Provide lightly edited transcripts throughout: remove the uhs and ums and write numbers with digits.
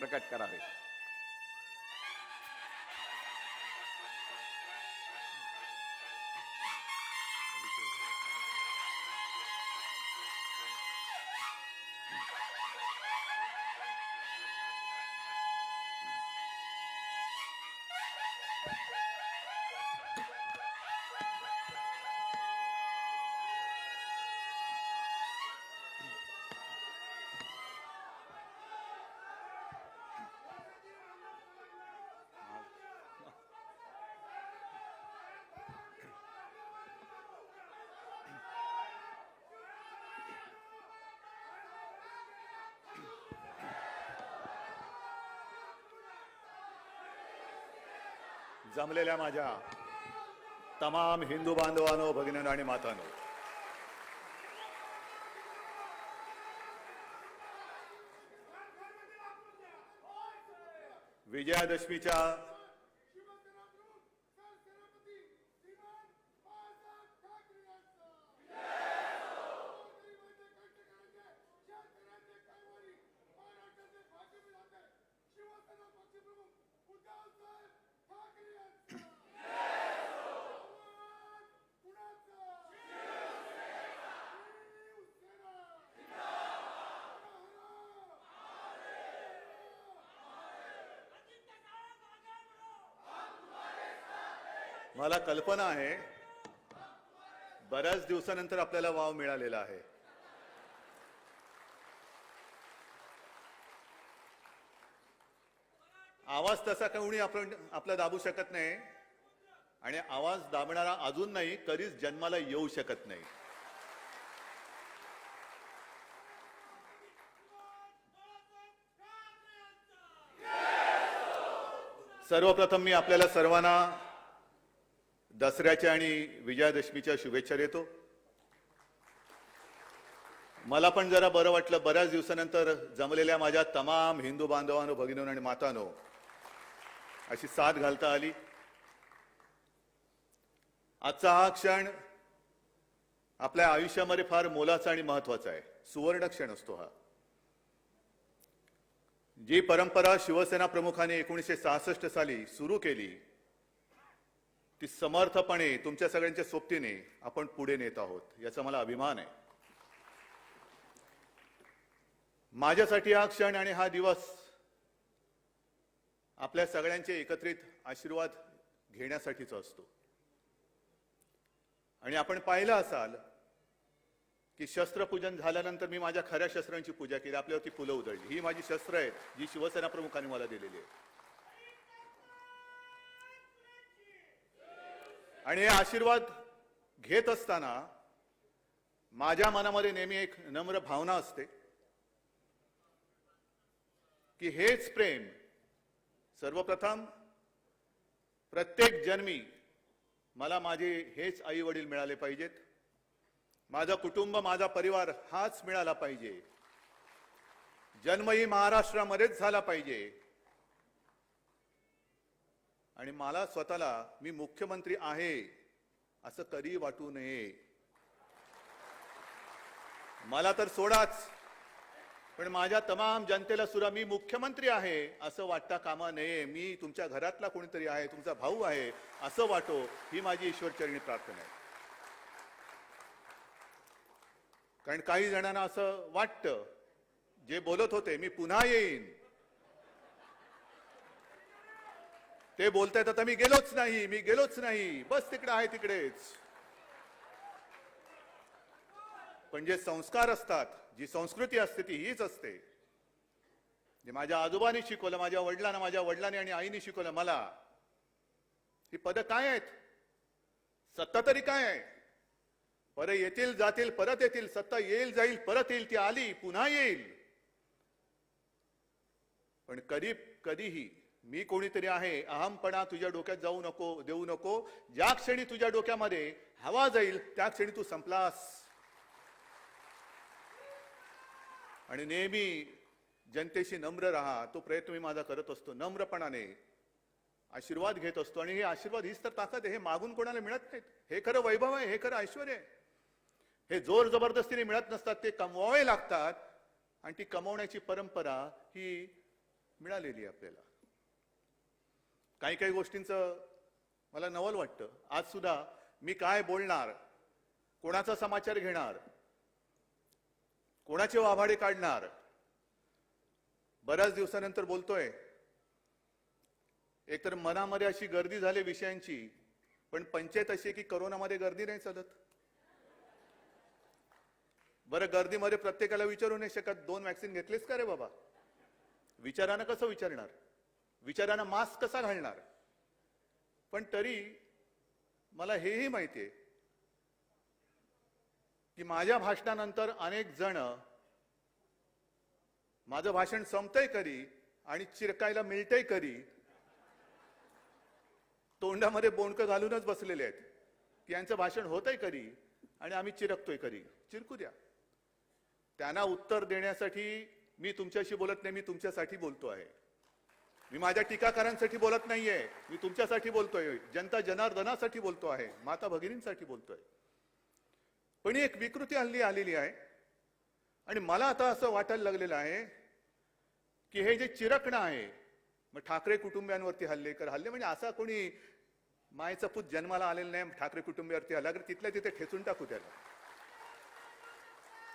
प्रकट करावे। जमलेल्या माझ्या तमाम हिंदू बांधवांनो, भगिनींनो आणि मातांनो, विजयादशमीच्या मला कल्पना आहे बऱ्याच दिवसानंतर आपल्याला वाव मिळालेला आहे। आवाज तसा कोणी आपण आपला दाबू शकत नाही आणि आवाज दाबणारा अजून नाही, कधीच जन्माला येऊ शकत नाही। सर्वप्रथम मी आपल्याला सर्वांना दसऱ्याच्या आणि विजयादशमीच्या शुभेच्छा देतो। मला पण जरा बरं वाटलं, बऱ्याच दिवसानंतर जमलेल्या माझ्या तमाम हिंदू बांधवांनो, भगिनींनो आणि मातांनो अशी साथ घालता आली। आजचा हा क्षण आपल्या आयुष्यामध्ये फार मोलाचा आणि महत्वाचा आहे, सुवर्ण क्षण असतो हा। जी परंपरा शिवसेना प्रमुखाने 1966 साली सुरू केली ती समर्थपणे तुमच्या सगळ्यांच्या सोबतीने आपण पुढे नेत आहोत, याचा मला अभिमान आहे। माझ्यासाठी हा क्षण आणि हा दिवस आपल्या सगळ्यांचे एकत्रित आशीर्वाद घेण्यासाठीचा असतो। आणि आपण पाहिलं असाल की शस्त्रपूजन झाल्यानंतर मी माझ्या खऱ्या शस्त्रांची पूजा केली, आपल्यावरती फुलं उधळली। ही माझी शस्त्र आहेत जी शिवसेना प्रमुखांनी मला दिलेली आहे। आणि हे आशीर्वाद घेत असताना माझ्या मनामध्ये नेहमी एक नम्र भावना असते की हेच प्रेम सर्वप्रथम प्रत्येक जन्मी मला माझे हेच आई वडील मिळाले पाहिजेत, माझा कुटुंब, माझा परिवार हाच मिळाला पाहिजे, जन्मही महाराष्ट्रामध्येच झाला पाहिजे आणि मला स्वतःला मी मुख्यमंत्री आहे असं कधी वाटू नये। मला तर सोडाच, पण माझ्या तमाम जनतेला सुद्धा मी मुख्यमंत्री आहे असं वाटता कामा नये। मी तुमच्या घरातला कोणीतरी आहे, तुमचा भाऊ आहे असं वाटो, ही माझी ईश्वरचरणी प्रार्थना आहे। कारण काही जणांना असं वाटतं, जे बोलत होते मी पुन्हा येईन ते बोलतायत आता मी गेलोच नाही, बस तिकडे आहे तिकडेच। पण जे संस्कार असतात, जी संस्कृती असते ती हीच असते। जे माझ्या आजोबांनी शिकवलं, माझ्या वडिलांनी आणि आईने शिकवलं मला, ही पद काय आहेत, सत्ता तरी काय आहे? परत येतील जातील परत येतील, सत्ता येईल जाईल परत येईल, ती आली पुन्हा येईल। पण कधीही मी कोणीतरी आहे अहमपणा तुझ्या डोक्यात देऊ नको। ज्या क्षणी तुझ्या डोक्यामध्ये हवा जाईल त्या क्षणी तू संपलास। आणि नेहमी जनतेशी नम्र राहा, तो प्रयत्न मी माझा करत असतो। नम्रपणाने आशीर्वाद घेत असतो आणि हे आशीर्वाद हीच तर ताकद आहे, हे मागून कोणाला मिळत नाहीत। हे खरं वैभव आहे, हे खरं ऐश्वर्य आहे। हे जोर जबरदस्तीने मिळत नसतात, ते कमवावे लागतात। आणि ती कमवण्याची परंपरा ही मिळालेली आहे आपल्याला. काही काही गोष्टींचं मला नवल वाटतं. आज सुद्धा मी काय बोलणार, कोणाचा समाचार घेणार, कोणाचे वाभाडे काढणार, बऱ्याच दिवसानंतर बोलतोय. एकतर मनामध्ये अशी गर्दी झाली विषयांची, पण पंचायत अशी की करोनामध्ये गर्दी नाही चालत. बरं, गर्दीमध्ये प्रत्येकाला विचारू नाही शकत 2 वॅक्सिन घेतलेस का रे बाबा? विचारानं कसं विचारणार? विचारानं मास्क कसा घालणार? पण तरी मला हेही माहिती आहे की माझ्या भाषणानंतर अनेक जण माझं भाषण संपतंय कधी आणि चिरकायला मिळतंय कधी तोंडामध्ये बोंडकं घालूनच बसलेले आहेत की यांचं भाषण होतंय कधी आणि आम्ही चिरकतोय कधी. चिरकू द्या. त्यांना उत्तर देण्यासाठी मी तुमच्याशी बोलत नाही, मी तुमच्यासाठी बोलतो आहे. मी माझ्या टीकाकारांसाठी बोलत नाहीये, मी तुमच्यासाठी बोलतोय, जनता जनार्दनासाठी बोलतो आहे, माता भगिनींसाठी बोलतोय. पण ही एक विकृती हल्ली आलेली आहे आणि मला आता असं वाटायला लागलेलं आहे की हे जे चिरकणं आहे, मग ठाकरे कुटुंबियांवरती हल्ले म्हणजे असा कोणी मायचा पूत जन्माला आलेला नाही ठाकरे कुटुंबियांवरती हल्ला कर, तिथल्या तिथे ठेचून टाकू त्याला,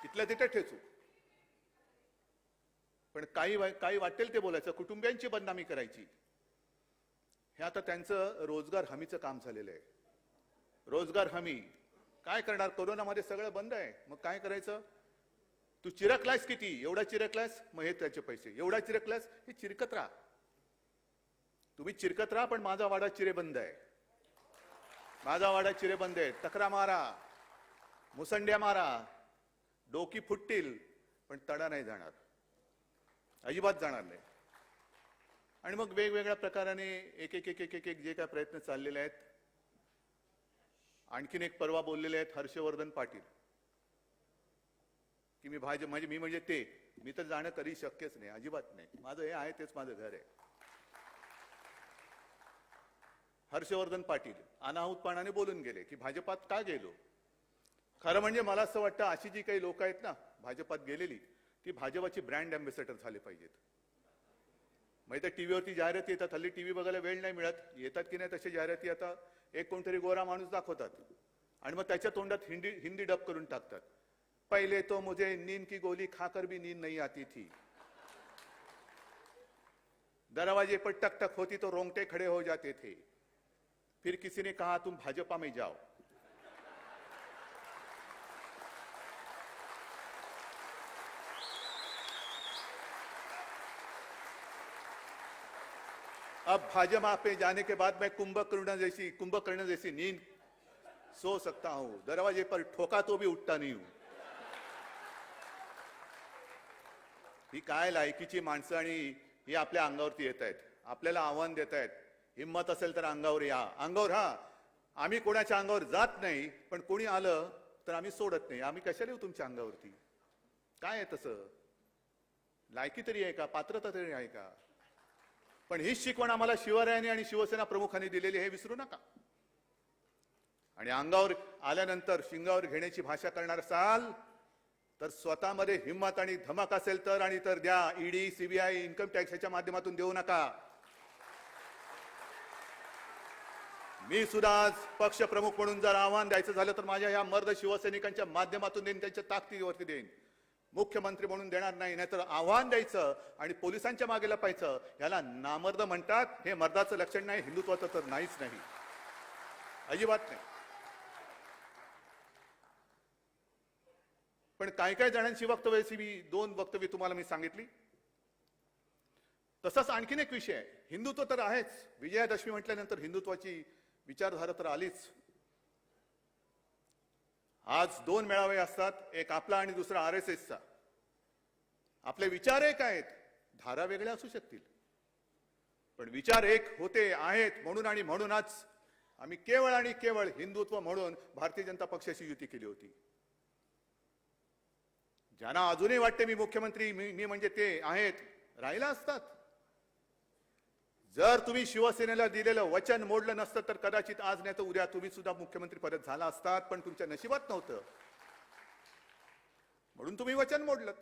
तिथल्या तिथे ठेचू. पण काही वाटेल ते बोलायचं, कुटुंबियांची बदनामी करायची. हे आता त्यांचं रोजगार हमीचं काम झालेलं आहे. रोजगार हमी काय करणार? कोरोनामध्ये सगळं बंद आहे, मग काय करायचं? तू चिरकलास किती? एवढा चिरकलास, मग हे त्याचे पैसे. एवढा चिरकलास, हे चिरकत राहा. तुम्ही चिरकत राहा, पण माझा वाडा चिरे बंद आहे. माझा वाडा चिरे बंद आहे. तक्रा मारा, मुसंड्या मारा, डोकी फुटतील, पण तडा नाही जाणार, अजिबात जाणार नाही. आणि मग वेगवेगळ्या प्रकाराने एक एक एक एक एक जे काय प्रयत्न चाललेले आहेत. आणखीन एक परवा बोललेले आहेत हर्षवर्धन पाटील की मी म्हणजे ते, मी तर जाणं कधी शक्यच नाही, अजिबात नाही. माझं हे आहे तेच माझं घर आहे. हर्षवर्धन पाटील अनाहूतपणाने बोलून गेले की भाजपात का गेलो. खरं म्हणजे मला असं वाटतं अशी जी काही लोक आहेत ना भाजपात गेलेली, ती भाजपाची ब्रँड अँबॅसेडर झाले पाहिजेत. माहिती आहे, टीव्हीवरती जाहिराती येतात. हल्ली टीव्ही बघायला वेळ नाही मिळत, येतात की नाही तशा जाहिराती आता एक कोणतरी गोरा माणूस दाखवतात आणि मग त्याच्या तोंडात हिंदी डब करून टाकतात. पहिले तो मुझे नींद की गोली खाकर भी नींद नहीं आती थी, दरवाजे पर टक टक होती तो रोंगटे खड़े हो जाते थे, फिर किसी ने कहा तुम भाजपा में जाओ. अब भाजपा पे जाने के बाद मैं कुंभकर्ण जैसी नींद सो सकता हूं, दरवाजे पर ठोका तो भी उठता नहीं हूं. ही काय लायकीची माणसं आणि ही आपल्या अंगावरती येत आहेत, आपल्याला आव्हान देत आहेत. हिम्मत असेल तर अंगावर या. अंगावर हा, आम्ही कोणाच्या अंगावर जात नाही, पण कोणी आलं तर आम्ही सोडत नाही. आम्ही कशाला येऊ तुमच्या अंगावरती? काय आहे तसं? लायकी तरी आहे का? पात्रता तरी आहे का? पण हीच शिकवण आम्हाला शिवरायांनी आणि शिवसेना प्रमुखांनी दिलेली, हे विसरू नका. आणि अंगावर आल्यानंतर शिंगावर घेण्याची भाषा करणार असाल तर स्वतःमध्ये हिम्मत आणि धमक असेल तर, आणि तर द्या. ईडी, सीबीआय, इन्कम टॅक्सच्या माध्यमातून देऊ नका. मी सुद्धा आज पक्ष प्रमुख म्हणून जर आव्हान द्यायचं झालं तर माझ्या या मर्द शिवसैनिकांच्या माध्यमातून देईन, त्यांच्या ताकदीवरती देईन. मुख्यमंत्री म्हणून देणार नाही. नाहीतर आव्हान द्यायचं आणि पोलिसांच्या मागे लपायचं, याला नामर्द म्हणतात. हे मर्दाचं लक्षण नाही, हिंदुत्वाचं तर नाहीच नाही, अजिबात नाही. पण काय जणांची वक्तव्याची मी 2 वक्तव्य तुम्हाला मी सांगितली. तसंच आणखीन एक विषय आहे. हिंदुत्व तर आहेच, विजयादशमी म्हटल्यानंतर हिंदुत्वाची विचारधारा तर आलीच. आज 2 मेळावे असतात, एक आपला आणि दुसरा RSSचा. आपले विचार एक आहेत, धारा वेगळ्या असू शकतील, पण विचार एक होते आहेत. म्हणून आणि म्हणूनच आम्ही केवळ आणि केवळ हिंदुत्व म्हणून भारतीय जनता पक्षाशी युती केली होती. ज्यांना अजूनही वाटते मी मुख्यमंत्री, मी म्हणजे ते आहेत, राहिला असतात. जर तुम्ही शिवसेनेला दिलेलं वचन मोडलं नसतं तर कदाचित आज नाही तर उद्या तुम्ही सुद्धा मुख्यमंत्री परत झाला असतात, पण तुमच्या नशिबात नव्हतं म्हणून तुम्ही वचन मोडलं.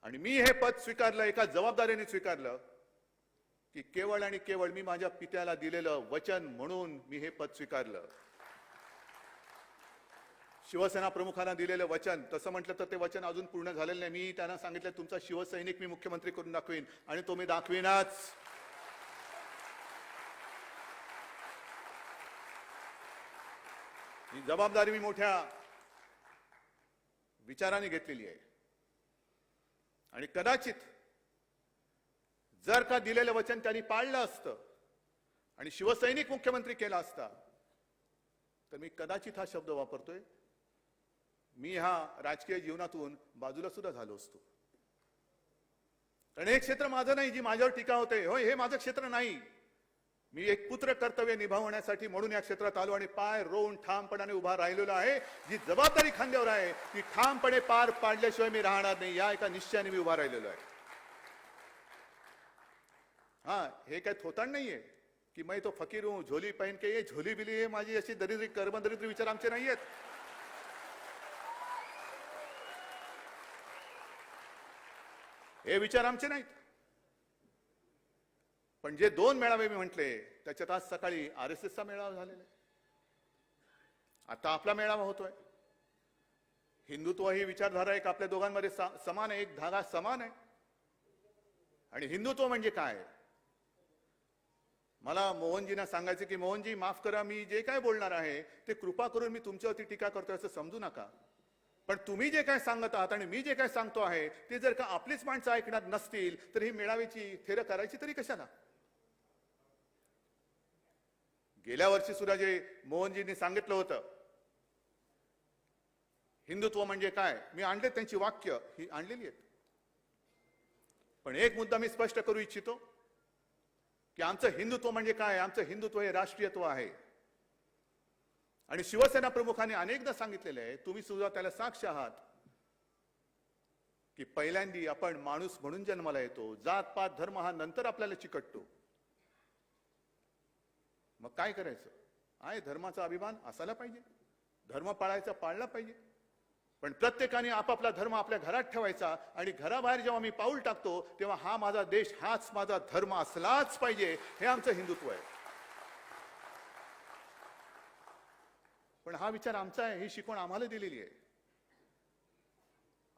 आणि मी हे पद स्वीकारलं, एका जबाबदारीने स्वीकारलं की केवळ आणि केवळ मी माझ्या पित्याला दिलेलं वचन म्हणून मी हे पद स्वीकारलं. शिवसेना प्रमुखांना दिलेलं वचन, तसं म्हटलं तर ते वचन अजून पूर्ण झालेलं नाही. मी त्यांना सांगितलं तुमचा शिवसैनिक मी मुख्यमंत्री करून दाखवीन आणि तो मी दाखवीनच. ही जबाबदारी मी मोठ्या विचाराने घेतलेली आहे. आणि कदाचित जर का दिलेलं वचन त्यांनी पाळलं असतं आणि शिवसैनिक मुख्यमंत्री केला असता तर मी कदाचित हा शब्द वापरतोय, मी ह्या राजकीय जीवनातून बाजूला सुद्धा झालो असतो. कारण हे क्षेत्र माझं नाही जी माझ्यावर टीका होते. होय, हे माझं क्षेत्र नाही. मी एक पुत्र कर्तव्य निभावण्यासाठी म्हणून या क्षेत्रात आलो आणि पाय रोवून ठामपणाने उभा राहिलेलो आहे. जी जबाबदारी खांद्यावर आहे ती ठामपणे पार पाडल्याशिवाय मी राहणार नाही, या एका निश्चयाने मी उभा राहिलेलो आहे. हाँ, हे काय थोतांड नाहीये की मैं तो फकीर हूं, झोली पहन के ये झोली बिली है माझी, अशी दरिद्री कर्मदरिद्री विचार आमचे नाहीयेत. हे विचार आमचे नाहीत. पण जे 2 मेळावे मी म्हटले त्याच्यात आज सकाळी आरएसएसचा मेळावा झालेला आहे, आता आपला मेळावा होतोय. हिंदुत्व ही विचारधारा एक आपल्या दोघांमध्ये समान आहे, एक धागा समान आहे. आणि हिंदुत्व म्हणजे काय, मला मोहनजींना सांगायचं की मोहनजी माफ करा, मी जे काय बोलणार आहे ते कृपा करून मी तुमच्यावरती टीका करतोय असं समजू नका. पण तुम्ही जे काय सांगत आहात आणि मी जे काय सांगतो आहे ते जर का आपलीच माणसं ऐकणार नसतील तर ही मेळाव्याची थेर करायची तरी कशाला. गेल्या वर्षी सुद्धा जे मोहनजींनी सांगितलं होतं हिंदुत्व म्हणजे काय, मी आणले त्यांची वाक्य ही आणलेली आहेत. पण एक मुद्दा मी स्पष्ट करू इच्छितो की आमचं हिंदुत्व म्हणजे काय, आमचं हिंदुत्व हे राष्ट्रीयत्व आहे. आणि शिवसेना प्रमुखांनी अनेकदा सांगितलेले आहे, तुम्ही सुद्धा त्याला साक्ष आहात की पहिल्यांदा आपण माणूस म्हणून जन्माला येतो, जात पात धर्म हा नंतर आपल्याला चिकटतो. मग काय करायचं आहे, धर्माचा अभिमान असायला पाहिजे, धर्म पाळायचा पाळला पाहिजे. पण प्रत्येकाने आपापला धर्म आपल्या घरात ठेवायचा आणि घराबाहेर जेव्हा मी पाऊल टाकतो तेव्हा हा माझा देश, हाच माझा धर्म असलाच पाहिजे, हे आमचं हिंदुत्व आहे. पण हा विचार आमचा आहे, ही शिकवण आम्हाला दिलेली आहे.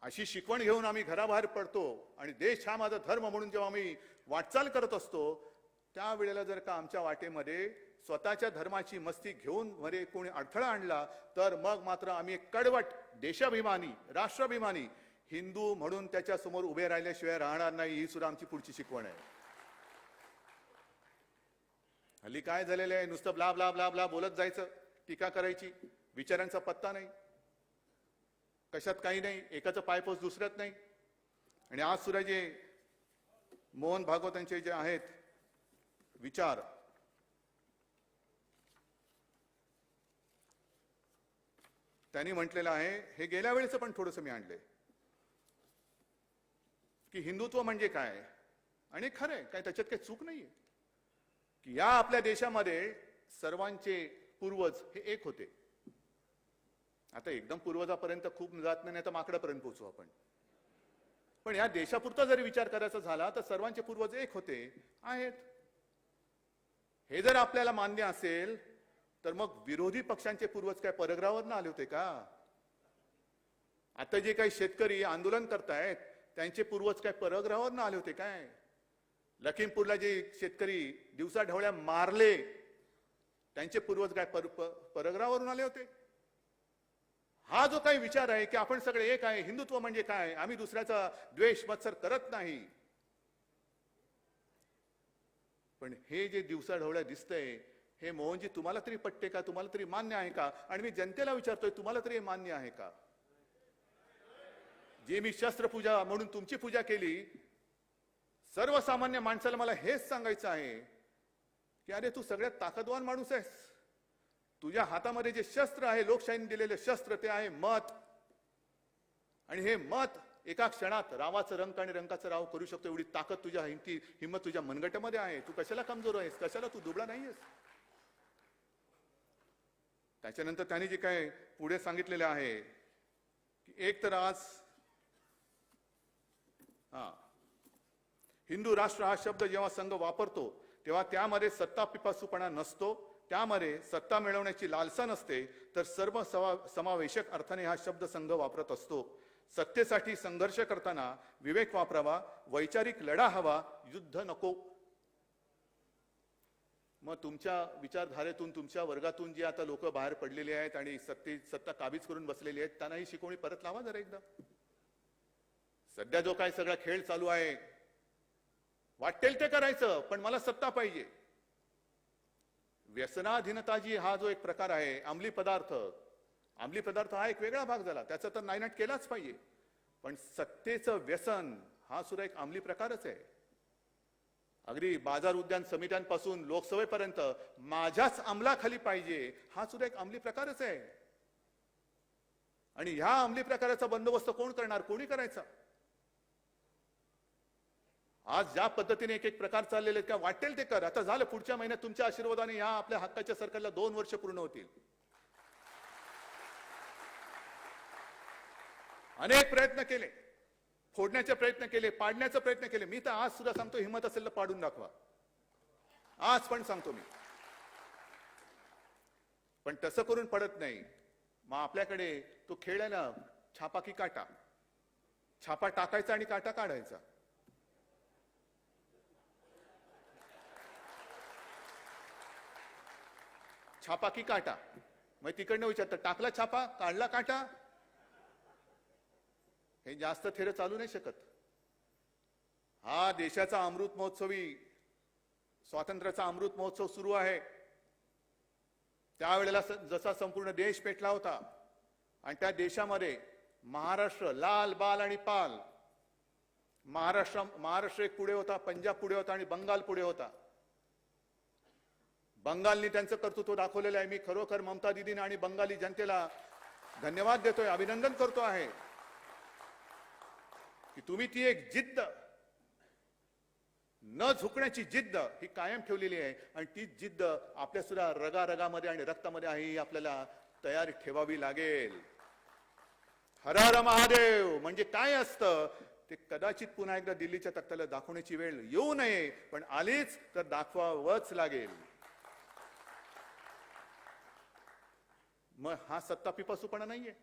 अशी शिकवण घेऊन आम्ही घराबाहेर पडतो आणि देश हा माझा धर्म म्हणून जेव्हा आम्ही वाटचाल करत असतो त्यावेळेला जर का आमच्या वाटेमध्ये स्वतःच्या धर्माची मस्ती घेऊन मध्ये कोणी अडथळा आणला तर मग मात्र आम्ही एक कडवट देशाभिमानी, राष्ट्राभिमानी हिंदू म्हणून त्याच्या समोर उभे राहिल्याशिवाय राहणार नाही. ही सुद्धा आमची पुढची शिकवण आहे. हल्ली काय झालेलं आहे, नुसतं ब्ला ब्ला ब्ला ब्ला बोलत जायचं, टीका करायची, विचारांचा पत्ता नाही, कशात काही नाही, एकाचं पायपोस दुसऱ्यात नाही. आणि आज सुद्धा जे मोहन भागवतांचे जे आहेत विचार, त्यांनी म्हटलेलं आहे, हे गेल्या वेळेचं पण थोडंसं मी आणलंय की हिंदुत्व म्हणजे काय. आणि खरंय, काय त्याच्यात काही चूक नाहीये की या आपल्या देशामध्ये सर्वांचे पूर्वज हे एक होते. आता एकदम पूर्वजापर्यंत खूप जात नाही तर माकडापर्यंत पोहोचू आपण. पण या देशापुरता जरी विचार करायचा झाला तर सर्वांचे पूर्वज एक होते आहेत. हे जर आपल्याला मान्य असेल तर मग विरोधी पक्षांचे पूर्वज काय परग्रहावरून आले होते का. आता जे काही शेतकरी आंदोलन करतायत त्यांचे पूर्वज काय परग्रहावरून आले होते काय. लखीमपूरला जे शेतकरी दिवसा ढवळ्या मारले त्यांचे पूर्वज काय परग्रहावरून आले होते. हा जो काही विचार आहे की आपण सगळे एक आहे, हिंदुत्व म्हणजे काय, आम्ही दुसऱ्याचा द्वेष मत्सर करत नाही, पण हे जे दिवसा ढवळ्या दिसतंय हे मोहनजी तुम्हाला तरी पटते का, तुम्हाला तरी मान्य आहे का. आणि मी जनतेला विचारतोय तुम्हाला तरी मान्य आहे का. जे मी शस्त्रपूजा म्हणून तुमची पूजा केली, सर्वसामान्य माणसाला मला हेच सांगायचं आहे की अरे तू सगळ्यात ताकदवान माणूस आहेस. तुझ्या हातामध्ये जे शस्त्र आहे, लोकशाहीने दिलेले शस्त्र, ते आहे मत. आणि हे मत एका क्षणात रावाचं रंक आणि रंकाचं राव करू शकतो एवढी ताकद तुझ्या हिंमत तुझ्या मनगटामध्ये आहे. तू कशाला कमजोर आहेस, कशाला तू दुबळा नाहीयेस. त्याच्यानंतर त्यांनी जे काय पुढे सांगितलेले आहे की एक तर आज हा, हिंदू राष्ट्र हा शब्द जेव्हा संघ वापरतो तेव्हा त्यामध्ये सत्ता पिपासूपणा नसतो, त्यामध्ये सत्ता मिळवण्याची लालसा नसते, तर सर्व समावेशक अर्थाने हा शब्द संघ वापरत असतो. सत्तेसाठी संघर्ष करताना विवेक वापरावा, वैचारिक लढा हवा, युद्ध नको. मग तुमच्या विचारधारेतून, तुमच्या वर्गातून जे आता लोक बाहेर पडलेले आहेत आणि सत्ता काबीज करून बसलेली आहेत, त्यांना ही शिकवणी परत लावा जरा एकदा. सध्या जो काय सगळा खेळ चालू आहे, वाटेल ते करायचं, पण मला सत्ता पाहिजे. व्यसनाधीनता जी हा जो एक प्रकार आहे, अंमली पदार्थ हा एक वेगळा भाग झाला, त्याचा तर नायनाट केलाच पाहिजे. पण सत्तेचं व्यसन हा सुद्धा एक अंमली प्रकारच आहे. अगदी बाजार उद्यान समित्यांपासून लोकसभेपर्यंत माझ्याच अंमलाखाली पाहिजे हा सुद्धा एक अंमली प्रकारच आहे. आणि ह्या अंमली प्रकाराचा बंदोबस्त कोण करणार, कोणी करायचा? आज ज्या पद्धतीने एक एक प्रकार चाललेले आहेत, काय वाटेल ते कर. आता झालं, पुढच्या महिन्यात तुमच्या आशीर्वादाने या आपल्या हक्काच्या सरकारला 2 वर्ष पूर्ण होतील. अनेक प्रयत्न केले, फोडण्याचे प्रयत्न केले, पाडण्याचे प्रयत्न केले. मी तर आज सुद्धा सांगतो, हिम्मत असेल तर पाडून दाखवा. आज पण सांगतो मी. पण तसं करून पडत नाही. मग आपल्याकडे तो खेळ आहे ना, छापा की काटा. छापा टाकायचा आणि काटा काढायचा. छापा की काटा. मग तिकडनं विचारतं, टाकला छापा, काढला काटा. हे जास्त थेर चालू नाही शकत. हा देशाचा अमृत महोत्सवी, स्वातंत्र्याचा अमृत महोत्सव सुरू आहे. त्यावेळेला जसा संपूर्ण देश पेटला होता आणि त्या देशामध्ये महाराष्ट्र लाल बाल आणि पाल. महाराष्ट्र एक पुढे होता, पंजाब पुढे होता आणि बंगाल पुढे होता. बंगालनी त्यांचं कर्तृत्व दाखवलेलं आहे. मी खरोखर ममता दीदींना आणि बंगाली जनतेला धन्यवाद देतोय, अभिनंदन करतो आहे की तुम्ही ती एक जिद्द, न झुकण्याची जिद्द ही कायम ठेवलेली आहे. आणि ती जिद्द आपल्या सुद्धा रगारगामध्ये आणि रक्तामध्ये आहे, ही आपल्याला तयार ठेवावी लागेल. हर हर महादेव म्हणजे काय असतं ते कदाचित पुन्हा एकदा दिल्लीच्या तख्ताला दाखवण्याची वेळ येऊ नये, पण आलीच तर दाखवावंच लागेल. मग हा सत्ता पिपासूपणा नाहीये.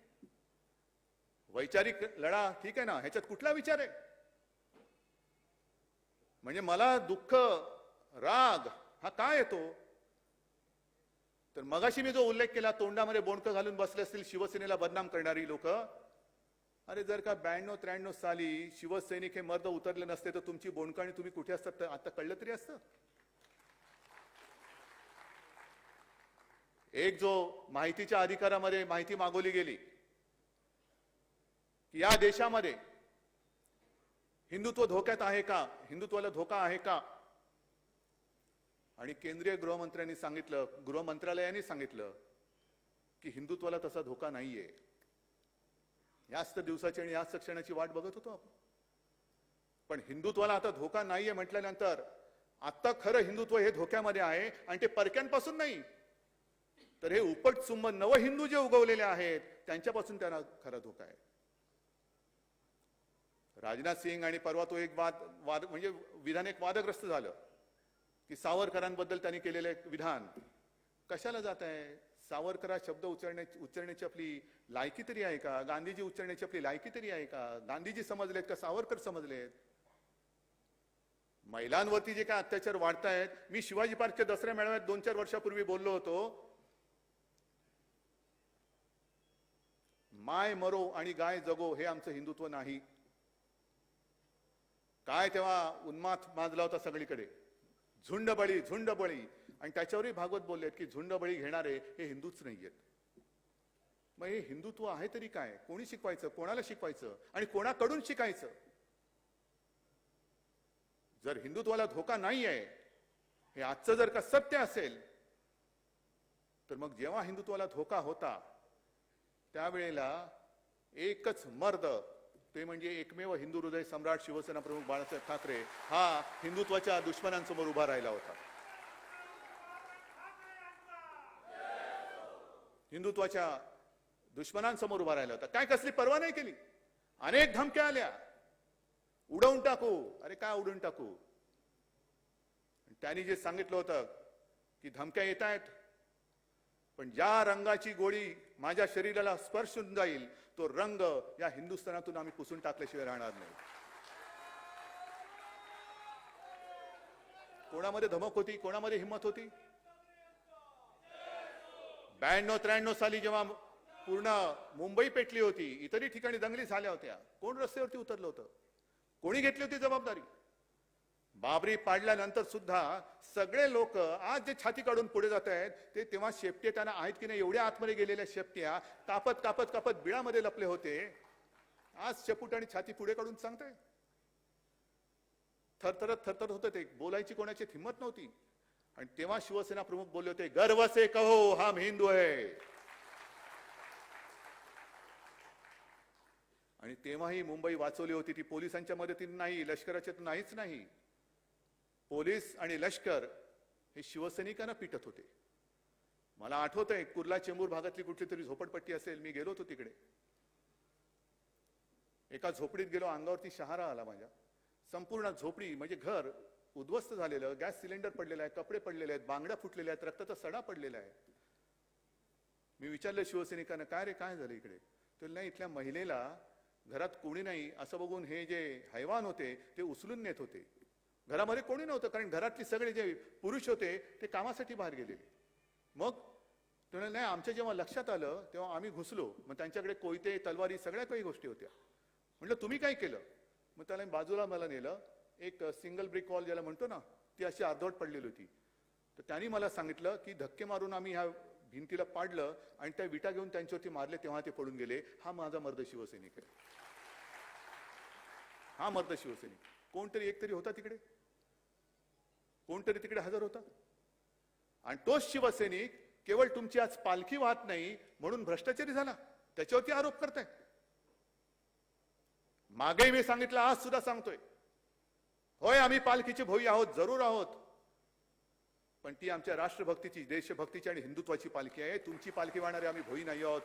वैचारिक लढा ठीक आहे ना, ह्याच्यात कुठला विचार आहे? म्हणजे मला दुःख, राग हा काय येतो? तर मगाशी मी जो उल्लेख केला, तोंडामध्ये बोंडकं घालून बसले असतील शिवसेनेला बदनाम करणारी लोक. अरे जर का 92-93 साली शिवसैनिक हे मर्द उतरले नसते तर तुमची बोंडकं आणि तुम्ही कुठे असतात आता कळलं तरी असतं. एक जो माहितीच्या अधिकारामध्ये माहिती मागवली गेली की या देशामध्ये हिंदुत्व धोक्यात आहे का, हिंदुत्वाला धोका आहे का? आणि केंद्रीय गृहमंत्रालयाने सांगितलं की हिंदुत्वाला तसा धोका नाहीये. याच दिवसाची आणि याच क्षणाची वाट बघत होतो आपण. पण हिंदुत्वाला आता धोका नाहीये म्हटल्यानंतर आता खरं हिंदुत्व हे धोक्यामध्ये आहे. आणि ते परक्यांपासून नाही, तर हे उपटसुंब नव हिंदू जे उगवलेले आहेत त्यांच्यापासून त्यांना खरा धोका आहे. राजनाथ सिंग आणि परवा तो एक वाद म्हणजे विधान एक वादग्रस्त झालं की सावरकरांबद्दल त्यांनी केलेले विधान कशाला जात आहे? सावरकरा शब्द उच्चारण्याची आपली लायकी तरी आहे का? गांधीजी उच्चारण्याची आपली लायकी तरी आहे का? गांधीजी समजलेत का सावरकर समजलेत? महिलांवरती जे काय अत्याचार वाढतायत, मी शिवाजी पार्कच्या दसऱ्या मेळाव्यात 2-4 वर्षापूर्वी बोललो होतो, माय मरो आणि गाय जगो हे आमचं हिंदुत्व नाही. काय तेव्हा उन्माद माजला होता सगळीकडे, झुंडबळी झुंडबळी. आणि त्याच्यावरही भागवत बोललेत की झुंडबळी घेणारे हे हिंदूच नाहीयेत. मग हे हिंदुत्व आहे तरी काय? कोणी शिकवायचं, कोणाला शिकवायचं आणि कोणाकडून शिकायचं? जर हिंदुत्वाला धोका नाही आहे हे आजचं जर का सत्य असेल, तर मग जेव्हा हिंदुत्वाला धोका होता त्यावेळेला एकच मर्द, ते म्हणजे एकमेव हिंदू हृदय सम्राट शिवसेना प्रमुख बाळासाहेब ठाकरे हा हिंदुत्वाच्या दुश्मनांसमोर उभा राहिला होता. हिंदुत्वाच्या दुश्मनांसमोर उभा राहिला होता. काय कसली पर्वा नाही केली. अनेक धमक्या आल्या, उडवून टाकू. अरे काय उडवून टाकू? त्यांनी जे सांगितलं होतं की धमक्या येत आहेत, पण ज्या रंगाची गोळी माझ्या शरीराला स्पर्शून जाईल तो रंग या हिंदुस्थानातून आम्ही पुसून टाकल्याशिवाय राहणार नाही. कोणामध्ये धमक होती, कोणामध्ये हिंमत होती? 92-93 साली जेव्हा पूर्ण मुंबई पेटली होती, इतरही ठिकाणी दंगली झाल्या होत्या, कोण रस्त्यावरती उतरलं होतं? कोणी घेतली होती जबाबदारी? बाबरी पाडल्यानंतर सुद्धा सगळे लोक आज जे छाती काढून पुढे जात आहेत ते तेव्हा शेपटे त्यांना आहेत की नाही एवढ्या आतमध्ये गेलेल्या शेपट्या कापत कापत कापत बिळामध्ये लपले होते. आज शेपूट आणि छाती पुढे काढून सांगताय. थरथरत होते ते, बोलायची कोणाची हिंमत नव्हती. आणि तेव्हा शिवसेना प्रमुख बोलले होते, गर्व से कहो हम हिंदू है. आणि तेव्हाही मुंबई वाचवली होती ती पोलिसांच्या मदतीने नाही, लष्कराच्या नाहीच नाही. पोलीस आणि लष्कर हे शिवसैनिकांना पिटत होते. मला आठवतंय कुर्ला चेंबूर भागातली कुठली तरी झोपडपट्टी असेल, मी गेलो होतो तिकडे. एका झोपडीत गेलो, अंगावरती शहारा आला माझ्या. संपूर्ण झोपडी म्हणजे घर उद्ध्वस्त झालेलं, गॅस सिलेंडर पडलेला आहे, कपडे पडलेले आहेत, बांगड्या फुटलेल्या आहेत, रक्ताचा सडा पडलेला आहे. मी विचारलं शिवसैनिकांना, काय रे काय झालं इकडे? तर नाही, इथल्या महिलेला घरात कोणी नाही असं बघून हे जे हैवान होते ते उचलून नेत होते. घरामध्ये कोणी नव्हतं, कारण घरातले सगळे जे पुरुष होते ते कामासाठी बाहेर गेलेले. मग ते नाही, आमच्या जेव्हा लक्षात आलं तेव्हा आम्ही घुसलो. मग त्यांच्याकडे कोयते, तलवारी, सगळ्या काही गोष्टी होत्या. म्हटलं तुम्ही काय केलं? मग त्याला बाजूला मला नेलं. एक सिंगल ब्रिक वॉल ज्याला म्हणतो ना, ती अशी अर्धवट पडलेली होती. तर त्यांनी मला सांगितलं की धक्के मारून आम्ही ह्या भिंतीला पाडलं आणि त्या विटा घेऊन त्यांच्यावरती मारले, तेव्हा ते पडून गेले. हा माझा मर्द शिवसैनिक आहे. हा मर्द शिवसैनिक. कोणतरी एक तरी होता तिकडे, कोणतरी तिकडे हजर होता. आणि तोच शिवसैनिक केवळ तुमची आज पालखी वाहत नाही म्हणून भ्रष्टाचारी झाला, त्याच्यावरती आरोप करताय. मागे मी सांगितलं, आज सुद्धा सांगतोय, होय आम्ही पालखीचे भोई आहोत, जरूर आहोत, पण ती आमच्या राष्ट्रभक्तीची, देशभक्तीची आणि हिंदुत्वाची पालखी आहे. तुमची पालखी वाहणारे आम्ही भोई नाही आहोत.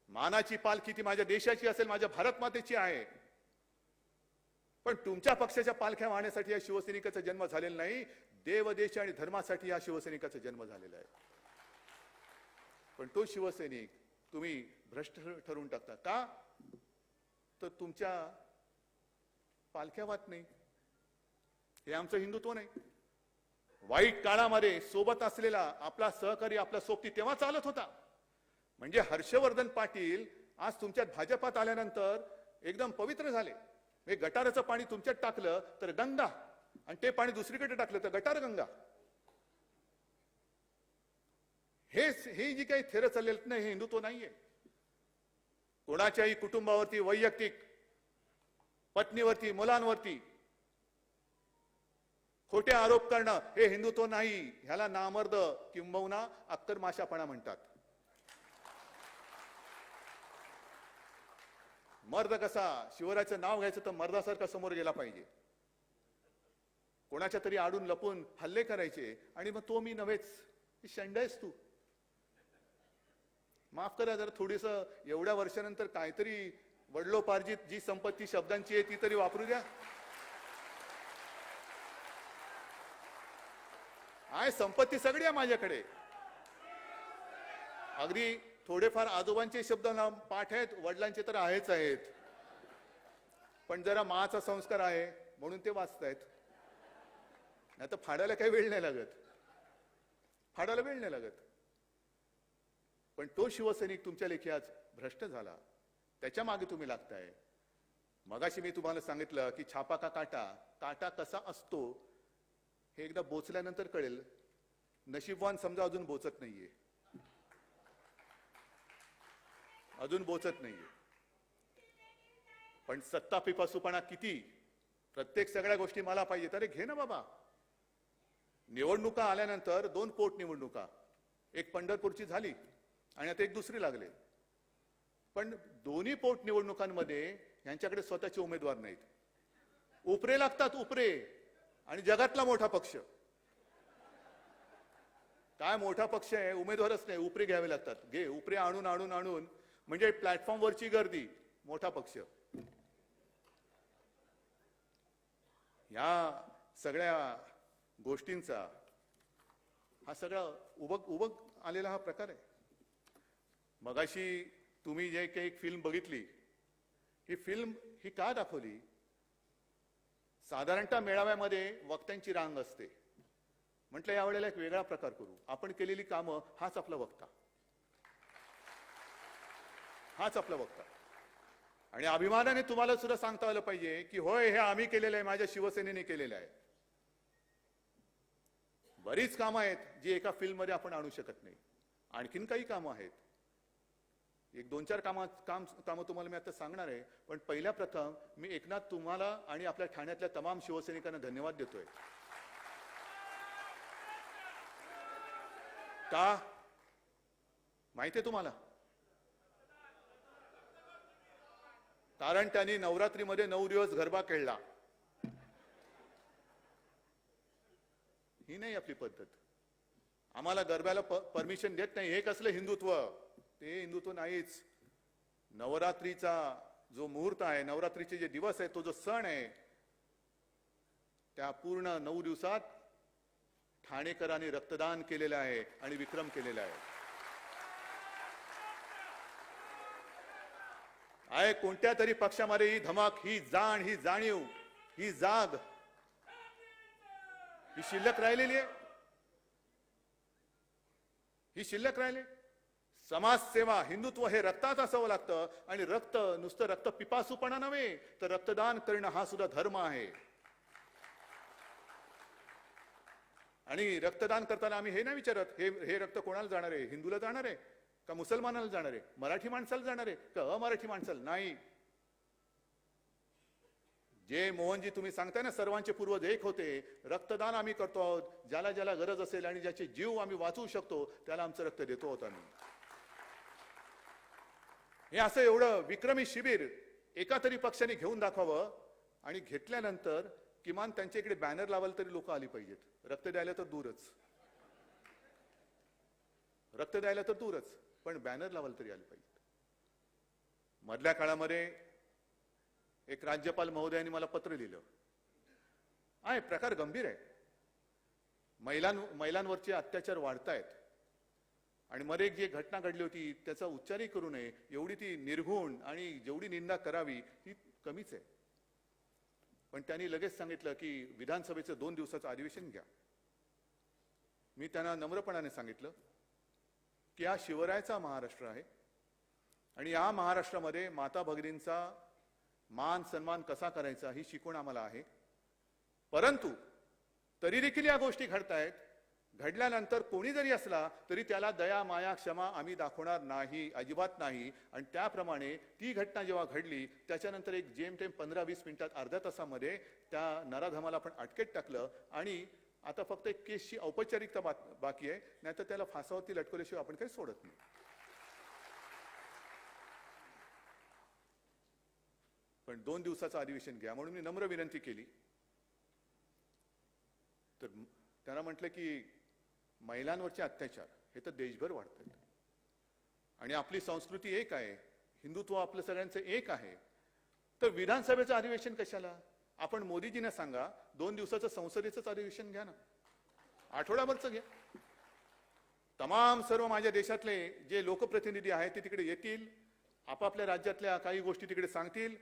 मानाची पालखी ती माझ्या देशाची असेल, माझ्या भारत मातेची आहे. पण तुमच्या पक्षाच्या पालख्या वाहण्यासाठी या शिवसैनिकाचा जन्म झालेला नाही. देव, देश आणि धर्मासाठी या शिवसैनिकाचा जन्म झालेला आहे. पण तो शिवसैनिक तुम्ही भ्रष्ट ठरवून टाकता का? तर तुमच्या पालख्या वाहत नाही. हे आमचं हिंदुत्व नाही. वाईट काळामध्ये सोबत असलेला आपला सहकारी, आपला सोबती तेव्हा चालत होता. म्हणजे हर्षवर्धन पाटील आज तुमच्यात भाजपात आल्यानंतर एकदम पवित्र झाले. हे गटाराचं पाणी तुमच्यात टाकलं तर गंगा, आणि ते पाणी दुसरीकडे टाकलं तर गटार गंगा. हे जी काही थेर चाललेलं नाही, हे हिंदुत्व नाहीये. कोणाच्याही कुटुंबावरती, वैयक्तिक पत्नीवरती, मुलांवरती खोटे आरोप करणं हे हिंदुत्व नाही. ह्याला नामर्द किंबहुना अक्करमाशापणा म्हणतात. मर्द कसा, शिवरायाचं नाव घ्यायचं तर मर्दासारखा समोर गेला पाहिजे. कोणाच्या तरी आडून लपून हल्ले करायचे आणि मग तो मी नव्हेच, शंड आहेस तू. माफ करा जरा थोडीस एवढ्या वर्षानंतर काहीतरी वडलोपार्जित जी संपत्ती शब्दांची आहे ती तरी वापरू द्या. आहे संपत्ती सगळी आहे माझ्याकडे. अगदी थोडेफार आजोबांचे शब्द ना पाठ आहेत, वडिलांचे तर आहेच आहेत. पण जरा माचा संस्कार आहे म्हणून ते वाचतायत. नाही तर फाडायला काही वेळ नाही लागत, फाडायला वेळ नाही लागत. पण तो शिवसैनिक तुमच्या लेखी आज भ्रष्ट झाला, त्याच्या मागे तुम्ही लागताय. मगाशी मी तुम्हाला सांगितलं की छापा का काटा, काटा कसा असतो हे एकदा बोचल्यानंतर कळेल. नशीबवान समजा अजून बोचत नाहीये, अजून बोचत नाहीये. पण सत्ता पिपासूपणा किती, प्रत्येक सगळ्या गोष्टी मला पाहिजे. अरे घे ना बाबा. निवडणुका आल्यानंतर 2 पोटनिवडणुका, एक पंढरपूरची झाली आणि आता एक दुसरी लागले. पण दोन्ही पोटनिवडणुकांमध्ये यांच्याकडे स्वतःचे उमेदवार नाहीत. उपरे लागतात, उपरे. आणि जगातला मोठा पक्ष काय मोठा पक्ष आहे, उमेदवारच नाही, उपरे घ्यावे लागतात. घे उपरे आणून आणून आणून म्हणजे प्लॅटफॉर्मवरची गर्दी. मोठा पक्ष ह्या सगळ्या गोष्टींचा हा सगळा उबग आलेला हा प्रकार आहे. मगाशी तुम्ही जे काही एक फिल्म बघितली, ही फिल्म ही का दाखवली? साधारणतः मेळाव्यामध्ये वक्त्यांची रांग असते. म्हटलं यावेळेला एक वेगळा प्रकार करू. आपण केलेली कामं हाच आपला वक्ता, हाच आपला वक्ता. आणि अभिमानाने तुम्हाला सुद्धा सांगता आलं पाहिजे की होय, हे आम्ही केलेलं आहे, माझ्या शिवसेनेने केलेलं आहे. बरीच कामं आहेत जी एका फिल्ममध्ये आपण आणू शकत नाही. आणखीन काही कामं आहेत, एक दोन चार कामं तुम्हाला मी आता सांगणार आहे. पण पहिल्या प्रथम मी एकनाथ तुम्हाला आणि आपल्या ठाण्यातल्या तमाम शिवसैनिकांना धन्यवाद देतोय. का माहितीये तुम्हाला? कारण त्यांनी नवरात्रीमध्ये 9 दिवस गरबा खेळला. ही नाही आपली पद्धत. आम्हाला गरब्याला परमिशन देत नाही. हे कसलं हिंदुत्व? ते हिंदुत्व नाहीच. नवरात्रीचा जो मुहूर्त आहे, नवरात्रीचे जे दिवस आहे, तो जो सण आहे, त्या पूर्ण 9 दिवसात ठाणेकरांनी रक्तदान केलेलं आहे आणि विक्रम केलेला आहे. कोणत्या तरी पक्षामध्ये ही धमक, ही जाण, ही जाणीव, ही जाग ही शिल्लक राहिलेली आहे. ही शिल्लक राहिली. समाजसेवा, हिंदुत्व हे रक्तात असावं लागतं. आणि रक्त नुसतं रक्त पिपासूपणा नव्हे, तर रक्तदान करणं हा सुद्धा धर्म आहे. आणि रक्तदान करताना आम्ही हे नाही विचारत हे रक्त कोणाला जाणार आहे? हिंदूला जाणार आहे का मुसलमानाला जाणार आहे? मराठी माणसाला जाणार आहे का अमराठी माणसाला? नाही. जे मोहनजी तुम्ही सांगताय ना, सर्वांचे पूर्वज एक होते. रक्तदान आम्ही करतो आहोत. ज्याला ज्याला गरज असेल आणि ज्याचे जीव आम्ही वाचवू शकतो त्याला आमचं रक्त देतो आहोत आम्ही. हे असं एवढं विक्रमी शिबिर एका तरी पक्षाने घेऊन दाखवावं. आणि घेतल्यानंतर किमान त्यांच्या इकडे बॅनर लावायला तरी लोक आली पाहिजेत. रक्त द्यायला तर दूरच, रक्त द्यायला तर दूरच, पण बॅनर लावायला तरी आले पाहिजेत. मधल्या काळामध्ये एक राज्यपाल महोदयांनी मला पत्र लिहिलं. आहे प्रकार गंभीर आहे. महिलांवरचे अत्याचार वाढतायत. आणि मध्ये एक जी घटना घडली होती त्याचा उच्चारही करू नये एवढी ती निर्घुण आणि जेवढी निंदा करावी ती कमीच आहे. पण त्यांनी लगेच सांगितलं की विधानसभेचं 2 दिवसाचं अधिवेशन घ्या. मी त्यांना नम्रपणाने सांगितलं की हा शिवरायाचा महाराष्ट्र आहे आणि या महाराष्ट्रामध्ये माता भगिनींचा मान सन्मान कसा करायचा ही शिकवण आम्हाला आहे. परंतु तरी देखील या गोष्टी घडतायत. घडल्यानंतर कोणी जरी असला तरी त्याला दया माया क्षमा आम्ही दाखवणार नाही, अजिबात नाही. आणि त्याप्रमाणे ती घटना जेव्हा घडली त्याच्यानंतर एक जेमतेम 15-20 मिनिटात, अर्ध्या तासामध्ये त्या नराधमाला आपण अटकेत टाकलं. आणि आता फक्त एक केसची औपचारिकता बाकी आहे, नाहीतर त्याला फासावरती लटकवल्याशिवाय आपण काही सोडत नाही. पण 2 दिवसाचं अधिवेशन घ्या म्हणून मी नम्र विनंती केली. तर त्यांना म्हटलं की महिलांवरचे अत्याचार हे तर देशभर वाढत आहेत आणि आपली संस्कृती एक आहे, हिंदुत्व आपलं सगळ्यांचं एक आहे. तर विधानसभेचं अधिवेशन कशाला? आपण मोदीजींना सांगा 2 दिवसाचं संसदेचं अधिवेशन घ्या ना, आठवडाभरचं घ्या. तमाम सर्व माझ्या देशातले जे लोकप्रतिनिधी आहेत ते तिकडे येतील, आपापल्या राज्यातल्या काही गोष्टी तिकडे सांगतील.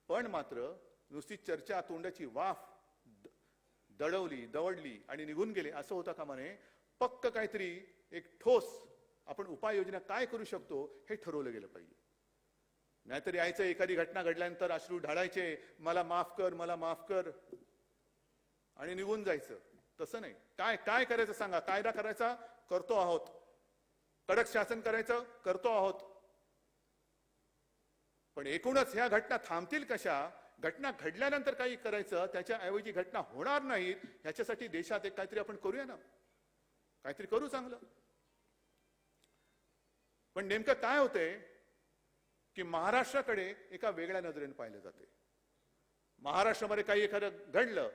पण मात्र नुसती चर्चा, तोंडाची वाफ दवडली आणि निघून गेले असं होता कामा नये. पक्क काहीतरी एक ठोस आपण उपाययोजना काय करू शकतो हे ठरवलं गेलं पाहिजे. नाहीतर यायचं एखादी घटना घडल्यानंतर अश्रू ढाळायचे, मला माफ कर, मला माफ कर, आणि निघून जायचं. तसं नाही. काय करायचं सांगा. कायदा करायचा करतो आहोत, कडक शासन करायचं करतो आहोत. पण एकूणच ह्या घटना थांबतील कशा? घटना घडल्यानंतर काही करायचं, त्याच्याऐवजी घटना होणार नाहीत ह्याच्यासाठी देशात एक काहीतरी आपण करूया ना, काहीतरी करू चांगलं. पण नेमकं काय होतंय की महाराष्ट्राकडे एका वेगळ्या नजरेने पाहिलं जाते. महाराष्ट्रामध्ये काही एखादं घडलं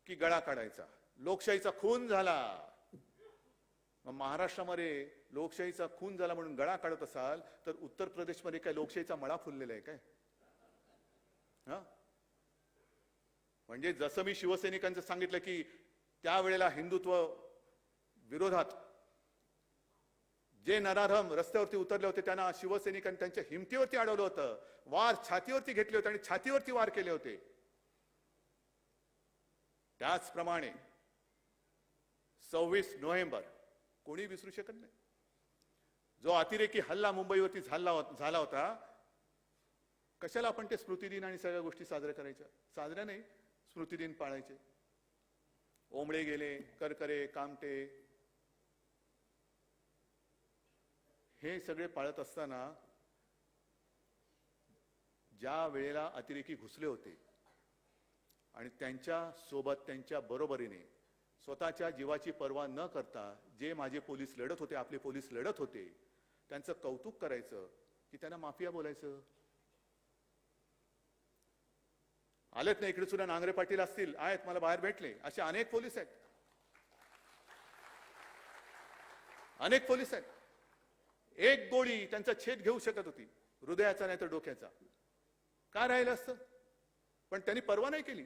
की गळा काढायचा, लोकशाहीचा खून झाला. मग महाराष्ट्रामध्ये लोकशाहीचा खून झाला म्हणून गळा काढत असाल तर उत्तर प्रदेशमध्ये काय लोकशाहीचा मळा फुललेला आहे काय? म्हणजे जसं मी शिवसैनिकांचं सांगितलं की त्यावेळेला हिंदुत्व विरोधात जे नराधम रस्त्यावरती उतरले होते त्यांना शिवसैनिकांनी त्यांच्या हिमतीवरती अडवलं होतं, वार छातीवरती घेतले होते आणि छातीवरती वार केले होते. त्याचप्रमाणे 26 नोव्हेंबर कोणी विसरू शकत नाही. जो अतिरेकी हल्ला मुंबईवरती झाला होता, कशाला आपण ते स्मृतिदिन आणि सगळ्या गोष्टी साजऱ्या करायच्या? साजऱ्या नाही, स्मृतिदिन पाळायचे. ओंबळे गेले, करकरे, कामटे हे सगळे पाळत असताना ज्या वेळेला अतिरेकी घुसले होते आणि त्यांच्या सोबत त्यांच्या बरोबरीने स्वतःच्या जीवाची पर्वा न करता जे माझे पोलीस लढत होते, आपले पोलीस लढत होते, त्यांचं कौतुक करायचं की त्यांना माफिया बोलायचं? आलेत ना इकडे सुद्धा, नांगरे पाटील असतील, आहेत, मला बाहेर भेटले, असे अनेक पोलीस आहेत, अनेक पोलीस आहेत. एक गोळी त्यांचा छेद घेऊ शकत होती, हृदयाचा नाही तर डोक्याचा. काय राहिलं असतं? पण त्यांनी पर्वा नाही केली.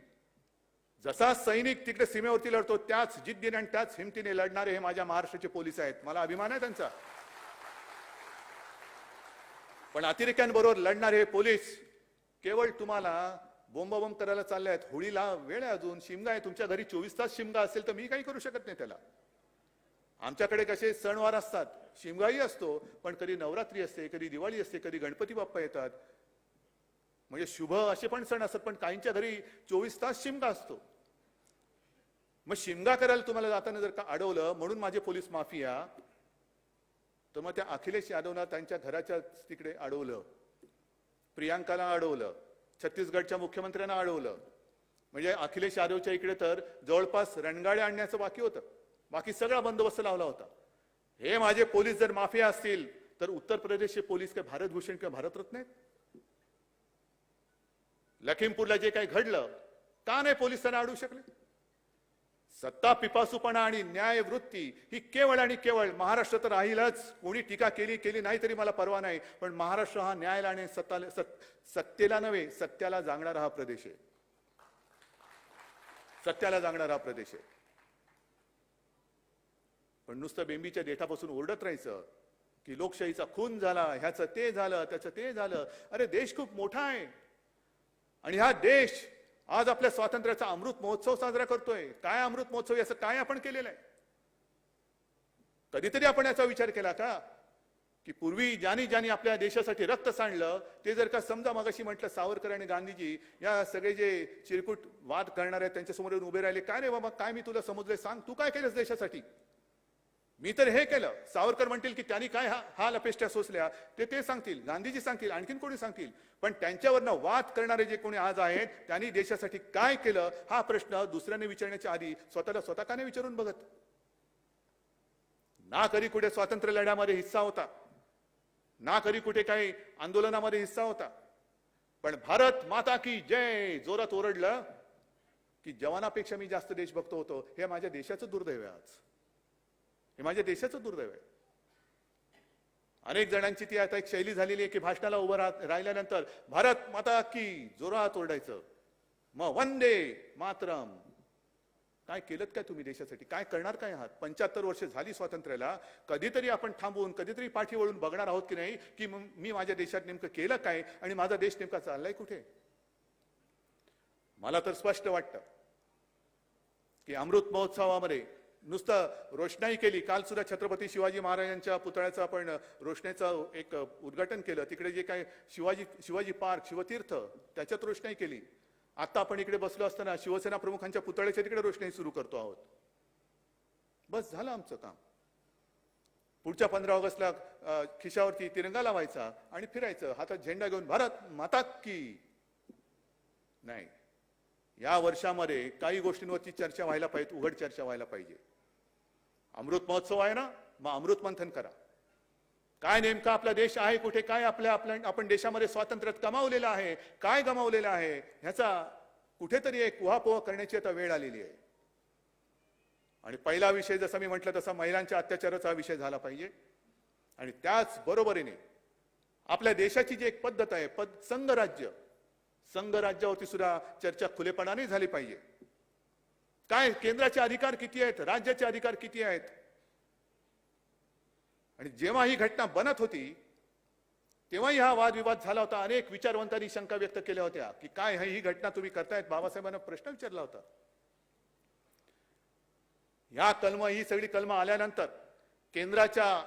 जसा सैनिक तिकडे सीमेवरती लढतो त्याच जिद्दीने आणि त्याच हिमतीने लढणारे हे माझ्या महाराष्ट्राचे पोलीस आहेत. मला अभिमान आहे त्यांचा. पण अतिरेक्यांबरोबर लढणारे हे पोलीस केवळ तुम्हाला बोंबाबोंब करायला चालले आहेत. होळीला वेळ आहे, अजून शिमगा आहे, तुमच्या घरी 24 तास शिमगा असेल तर मी काही करू शकत नाही त्याला. आमच्याकडे कसे सणवार असतात, शिमगाही असतो, पण कधी नवरात्री असते, कधी दिवाळी असते, कधी गणपती बाप्पा येतात, म्हणजे शुभ असे पण सण असतात. पण काहींच्या घरी 24 तास शिमगा असतो. मग शिमगा करायला तुम्हाला जाताना जर का अडवलं म्हणून माझे पोलीस माफिया, तर मग त्या अखिलेश यादवना त्यांच्या घराच्या तिकडे अडवलं, प्रियांकाला अडवलं, छत्तीसगडच्या मुख्यमंत्र्यांना अडवलं. म्हणजे अखिलेश यादवच्या इकडे तर जवळपास रणगाड्या आणण्याचं बाकी होतं, बाकी सगळा बंदोबस्त लावला होता. हे माझे पोलीस जर माफिया असतील तर उत्तर प्रदेशचे पोलीस काय भारतभूषण किंवा भारतरत्न आहेत? लखीमपूरला जे काही घडलं, का नाही पोलीस त्यांना अडवू शकले? सत्ता पिपासूपणा आणि न्यायवृत्ती ही केवळ आणि केवळ महाराष्ट्र तर राहीलच. कोणी टीका केली नाही तरी मला परवा नाही, पण महाराष्ट्र हा न्यायाला आणि सत्तेला नव्हे, सत्याला जागणारा हा प्रदेश आहे. सत्याला जागणारा हा प्रदेश आहे. पण नुसतं बेंबीच्या देठापासून ओरडत राहायचं की लोकशाहीचा खून झाला, ह्याचं ते झालं, त्याचं ते झालं. अरे देश खूप मोठा आहे आणि हा देश आज आपल्या स्वातंत्र्याचा अमृत महोत्सव साजरा करतोय. काय अमृत महोत्सव, याचं काय आपण केलेलं आहे? कधीतरी आपण याचा विचार केला का की पूर्वी ज्यांनी आपल्या देशासाठी रक्त सांडलं ते जर का समजा मगाशी म्हटलं सावरकर आणि गांधीजी या सगळे जे चिरकुट वाद करणार आहेत त्यांच्यासमोर येऊन उभे राहिले, काय रे बाबा, काय मी तुला समजलंय, सांग तू काय केलंस देशासाठी? मी तर हे केलं. सावरकर म्हणतील की त्यांनी काय हाल अपेष्टा सोसल्या ते सांगतील, गांधीजी सांगतील, आणखीन कोणी सांगतील. पण त्यांच्यावरनं वाद करणारे जे कोणी आज आहेत त्यांनी देशासाठी काय केलं हा प्रश्न दुसऱ्याने विचारण्याच्या आधी स्वतः का नाही विचारून बघत? ना कधी कुठे स्वातंत्र्य लढ्यामध्ये हिस्सा होता, ना कधी कुठे काही आंदोलनामध्ये हिस्सा होता. पण भारत माता की जय जोरात ओरडलं की जवानापेक्षा मी जास्त देशभक्त होतो. हे माझ्या देशाचं दुर्दैव आहे आज, हे माझ्या देशाचं दुर्दैव आहे. अनेक जणांची ती आता एक शैली झालेली आहे की भाषणाला उभं राहिल्यानंतर भारत माता की जोरात ओरडायचं, मग वंदे मातरम. काय केलं काय तुम्ही देशासाठी? काय करणार काय आहात? 75 वर्ष झाली स्वातंत्र्याला. कधीतरी आपण थांबून कधीतरी पाठी वळून बघणार आहोत की नाही की मी माझ्या देशात नेमकं केलं काय आणि माझा देश नेमका चाललाय कुठे? मला तर स्पष्ट वाटतं की अमृत महोत्सवामध्ये नुसतं रोषणाई केली. काल सुद्धा छत्रपती शिवाजी महाराजांच्या पुतळ्याचं आपण रोषणाईचं एक उद्घाटन केलं. तिकडे जे काय शिवाजी पार्क, शिवतीर्थ, त्याच्यात रोषणाई केली. आता आपण इकडे बसलो असताना शिवसेना प्रमुखांच्या पुतळ्याच्या तिकडे रोषणाई सुरू करतो आहोत. बस झालं आमचं काम. पुढच्या 15 ऑगस्टला खिशावरती तिरंगा लावायचा आणि फिरायचं हातात झेंडा घेऊन, भारत माता की. नाही, या वर्षामध्ये काही गोष्टींवरची चर्चा व्हायला पाहिजे, उघड चर्चा व्हायला पाहिजे. अमृत महोत्सव आहे ना, मग अमृत मंथन करा. काय नेमका आपला देश आहे कुठे, काय आपण देशामध्ये स्वातंत्र्य गमावलेलं आहे, काय गमावलेलं आहे, ह्याचा कुठेतरी एक उहापोह करण्याची आता वेळ आलेली आहे. आणि पहिला विषय जसा मी म्हटलं तसा महिलांच्या अत्याचाराचा विषय झाला पाहिजे. आणि त्याच बरोबरीने आपल्या देशाची जी एक पद्धत आहे, संघराज्य, संघ राज्यावरती सुद्धा चर्चा खुलेपणाने झाली पाहिजे. काय केंद्राचे अधिकार किती आहेत, राज्याचे अधिकार किती आहेत. आणि जेव्हा ही घटना बनत होती तेव्हाही हा वादविवाद झाला होता. अनेक विचारवंतांनी शंका व्यक्त केल्या होत्या की काय ही घटना तुम्ही करतायत. बाबासाहेबांना प्रश्न विचारला होता. ही सगळी कलम आल्यानंतर केंद्राच्या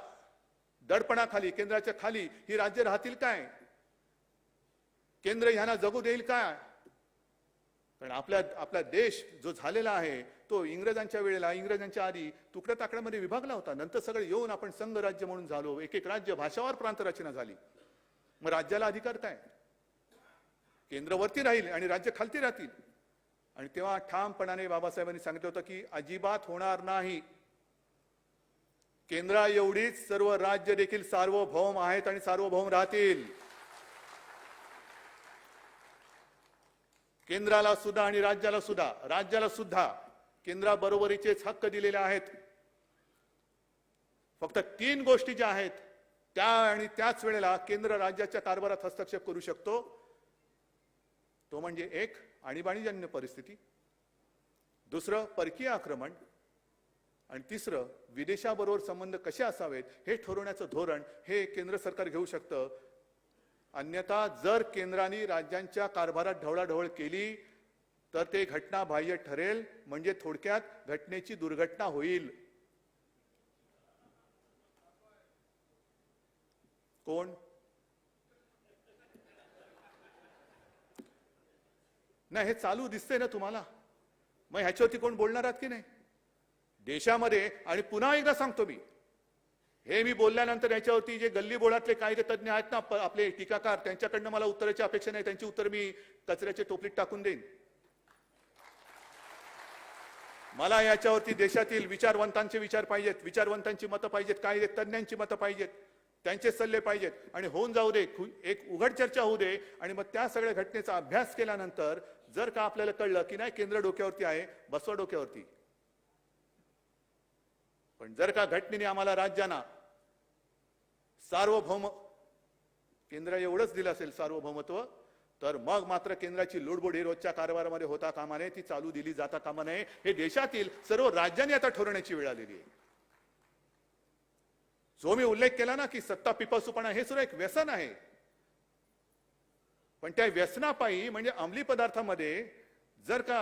दडपणाखाली, केंद्राच्या खाली ही राज्य राहतील काय, केंद्र ह्यांना जगू देईल काय. कारण आपला देश जो झालेला आहे तो इंग्रजांच्या वेळेला, इंग्रजांच्या आधी तुकड्या ताकड्यामध्ये विभागला होता. नंतर सगळे येऊन आपण संघ राज्य म्हणून झालो. एक एक राज्य, भाषावार प्रांत रचना झाली. मग राज्याला अधिकार काय, केंद्र वरती राहील आणि राज्य खालती राहतील. आणि तेव्हा ठामपणाने बाबासाहेबांनी सांगितलं होतं की अजिबात होणार नाही. केंद्रा एवढीच सर्व राज्य देखील सार्वभौम आहेत आणि सार्वभौम राहतील. केंद्राला सुद्धा आणि राज्याला सुद्धा केंद्राबरोबरीचेच हक्क दिलेले आहेत. फक्त 3 गोष्टी ज्या आहेत त्या आणि त्याच वेळेला केंद्र राज्याच्या कारभारात हस्तक्षेप करू शकतो. तो म्हणजे 1 आणीबाणीजन्य परिस्थिती, 2 परकीय आक्रमण आणि 3 विदेशाबरोबर संबंध कसे असावेत हे ठरवण्याचं धोरण हे केंद्र सरकार घेऊ शकतं. अन्यथा जर केंद्राने राज्यांच्या कारभारात ढवळाढवळ केली तर ते घटनाबाह्य ठरेल. म्हणजे थोडक्यात घटनेची दुर्घटना होईल. कोण नाही हे चालू दिसतंय ना तुम्हाला. मग ह्याच्यावरती कोण बोलणार आहात की नाही देशामध्ये. आणि पुन्हा एकदा सांगतो मी, हे मी बोलल्यानंतर याच्यावरती जे गल्ली बोळातले कायदे तज्ञ आहेत ना आपले टीकाकार, त्यांच्याकडनं मला उत्तराची अपेक्षा नाही. त्यांची उत्तर मी कचऱ्याच्या टोपलीत टाकून देईन. मला याच्यावरती देशातील विचारवंतांचे विचार पाहिजेत, विचारवंतांची मतं पाहिजेत, कायदे तज्ञांची मतं पाहिजेत, त्यांचे सल्ले पाहिजेत. आणि होऊन जाऊ दे, एक उघड चर्चा होऊ दे. आणि मग त्या सगळ्या घटनेचा अभ्यास केल्यानंतर जर का आपल्याला कळलं की नाही केंद्र डोक्यावरती आहे, बसवा डोक्यावरती. पण जर का घटनेने आम्हाला राज्यांना सार्वभौम, केंद्र एवढंच दिलं असेल सार्वभौमत्व, तर मग मात्र केंद्राची लुडबुड ही रोजच्या कारभारामध्ये होता कामा नये, ती चालू दिली जाता कामा नये. हे देशातील सर्व राज्यांनी आता ठरवण्याची वेळ आलेली आहे. जो मी उल्लेख केला ना की सत्ता पिपासूपणा, हे सुद्धा एक व्यसन आहे. पण त्या व्यसनापायी म्हणजे अंमली पदार्थामध्ये जर का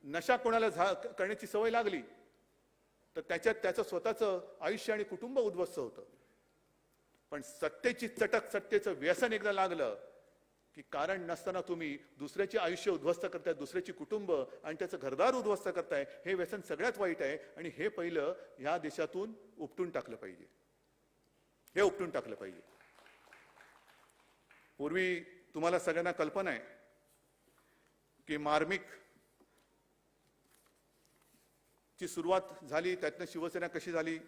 नशा कोणाला करण्याची सवय लागली तर त्याच्यात त्याचं स्वतःचं आयुष्य आणि कुटुंब उद्ध्वस्त होतं. पण सत्तेची चटक, सत्तेचं व्यसन एकदा लागलं की कारण नसताना तुम्ही दुसऱ्याचे आयुष्य उद्ध्वस्त करताय, दुसऱ्याची कुटुंब आणि त्याचं घरदार उद्ध्वस्त करताय. हे व्यसन सगळ्यात वाईट आहे. आणि हे पहिलं या देशातून उपटून टाकलं पाहिजे. हे उपटून टाकलं पाहिजे. पूर्वी तुम्हाला सगळ्यांना कल्पना आहे की मार्मिक ची सुरुवात झाली, त्यातनं शिवसेना कशी झाली.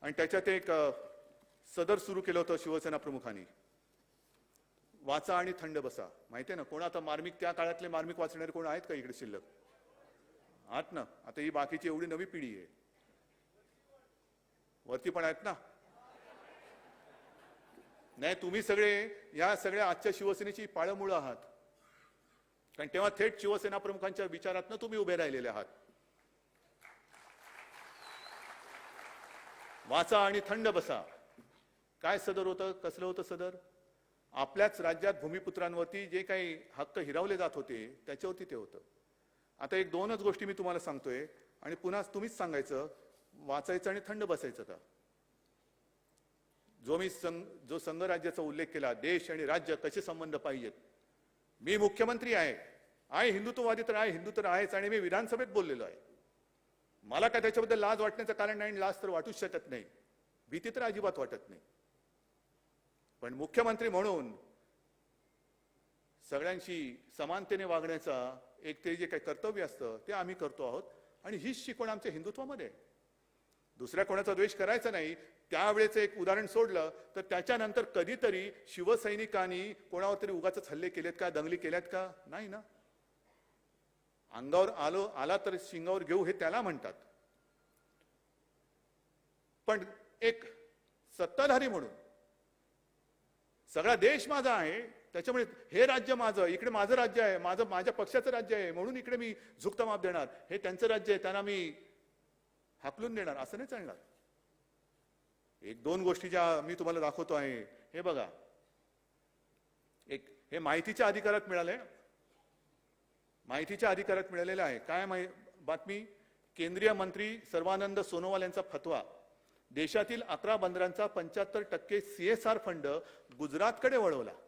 आणि त्याच्यात एक सदर सुरू केलं होतं शिवसेना प्रमुखांनी, वाचा आणि थंड बसा. माहिती आहे ना कोण आता मार्मिक, त्या काळातले मार्मिक वाचणारे कोण आहेत का इकडे शिल्लक? आहात ना. आता ही बाकीची एवढी नवी पिढी आहे, वरती पण आहेत ना. नाही, तुम्ही सगळे या सगळ्या आजच्या शिवसेनेची पाळमुळं आहात. कारण तेव्हा थेट शिवसेना प्रमुखांच्या विचारातनं तुम्ही उभे राहिलेले आहात. वाचा आणि थंड बसा. काय सदर होतं, कसलं होतं सदर? आपल्याच राज्यात भूमिपुत्रांवरती जे काही हक्क हिरावले जात होते त्याच्यावरती ते होतं. आता 1-2च गोष्टी मी तुम्हाला सांगतोय आणि पुन्हा तुम्हीच सांगायचं वाचायचं आणि थंड बसायचं का. जो संघ राज्याचा उल्लेख केला, देश आणि राज्य कसे संबंध पाहिजेत. मी मुख्यमंत्री आहे, हिंदुत्ववादी तर आहे, हिंदू तर आहेच. आणि मी विधानसभेत बोललेलो आहे. मला काय त्याच्याबद्दल लाज वाटण्याचं कारण नाही, लाज तर वाटूच शकत नाही, भीती तर अजिबात वाटत नाही. पण मुख्यमंत्री म्हणून सगळ्यांशी समानतेने वागण्याचा एक ते जे काही कर्तव्य असतं ते आम्ही करतो आहोत. आणि हीच शिकवण आमच्या हिंदुत्वामध्ये. दुसऱ्या कोणाचा द्वेष करायचा नाही. त्यावेळेचं एक उदाहरण सोडलं तर त्याच्यानंतर कधीतरी शिवसैनिकांनी कोणावर तरी उगाच हल्ले केलेत का, दंगली केल्यात का? नाही ना. अंगावर आला तर शिंगावर घेऊ, हे त्याला म्हणतात. पण एक सत्ताधारी म्हणून सगळा देश माझा आहे त्याच्यामुळे हे राज्य माझं, इकडे माझं राज्य आहे, माझ्या पक्षाचं राज्य आहे, म्हणून इकडे मी झुकता माप देणार, हे त्यांचं राज्य आहे त्यांना मी हाकलून देणार, असं नाही चालणार. एक दोन गोष्टी ज्या मी तुम्हाला दाखवतो आहे, हे बघा. एक हे माहितीच्या अधिकारात मिळाले, माहितीच्या अधिकारात मिळालेलं आहे. काय बातमी? केंद्रीय मंत्री सर्वानंद सोनोवाल यांचा फतवा, देशातील 11 बंदरांचा 75% CSR फंड गुजरातकडे वळवला.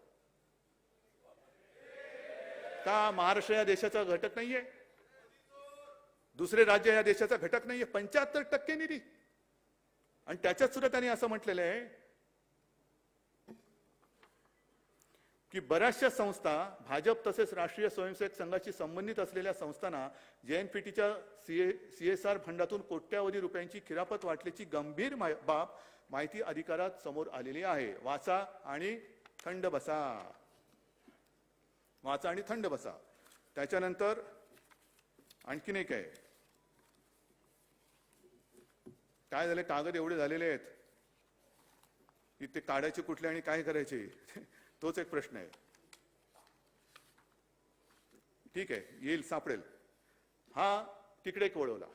का महाराष्ट्र या देशाचा घटक नाहीये? दुसरे राज्य या देशाचा घटक नाहीये? 75% निधी. आणि त्याच्यात सुद्धा त्यांनी असं म्हटलेलं आहे की बऱ्याचशा संस्था, भाजप तसेच राष्ट्रीय स्वयंसेवक संघाशी संबंधित असलेल्या संस्थांना JNPTच्या CSR फंडातून कोट्यावधी रुपयांची खिरापत वाटल्याची गंभीर बाब माहिती अधिकारात समोर आलेली आहे. वाचा आणि थंड बसा. वाचा आणि थंड बसा. त्याच्यानंतर आणखीन एक आहे. काय झाले? कागद एवढे झालेले आहेत की ते काढायचे कुठले आणि काय करायचे तोच एक प्रश्न आहे. ठीक आहे, येईल, सापडेल. हा तिकडे एक वळवला.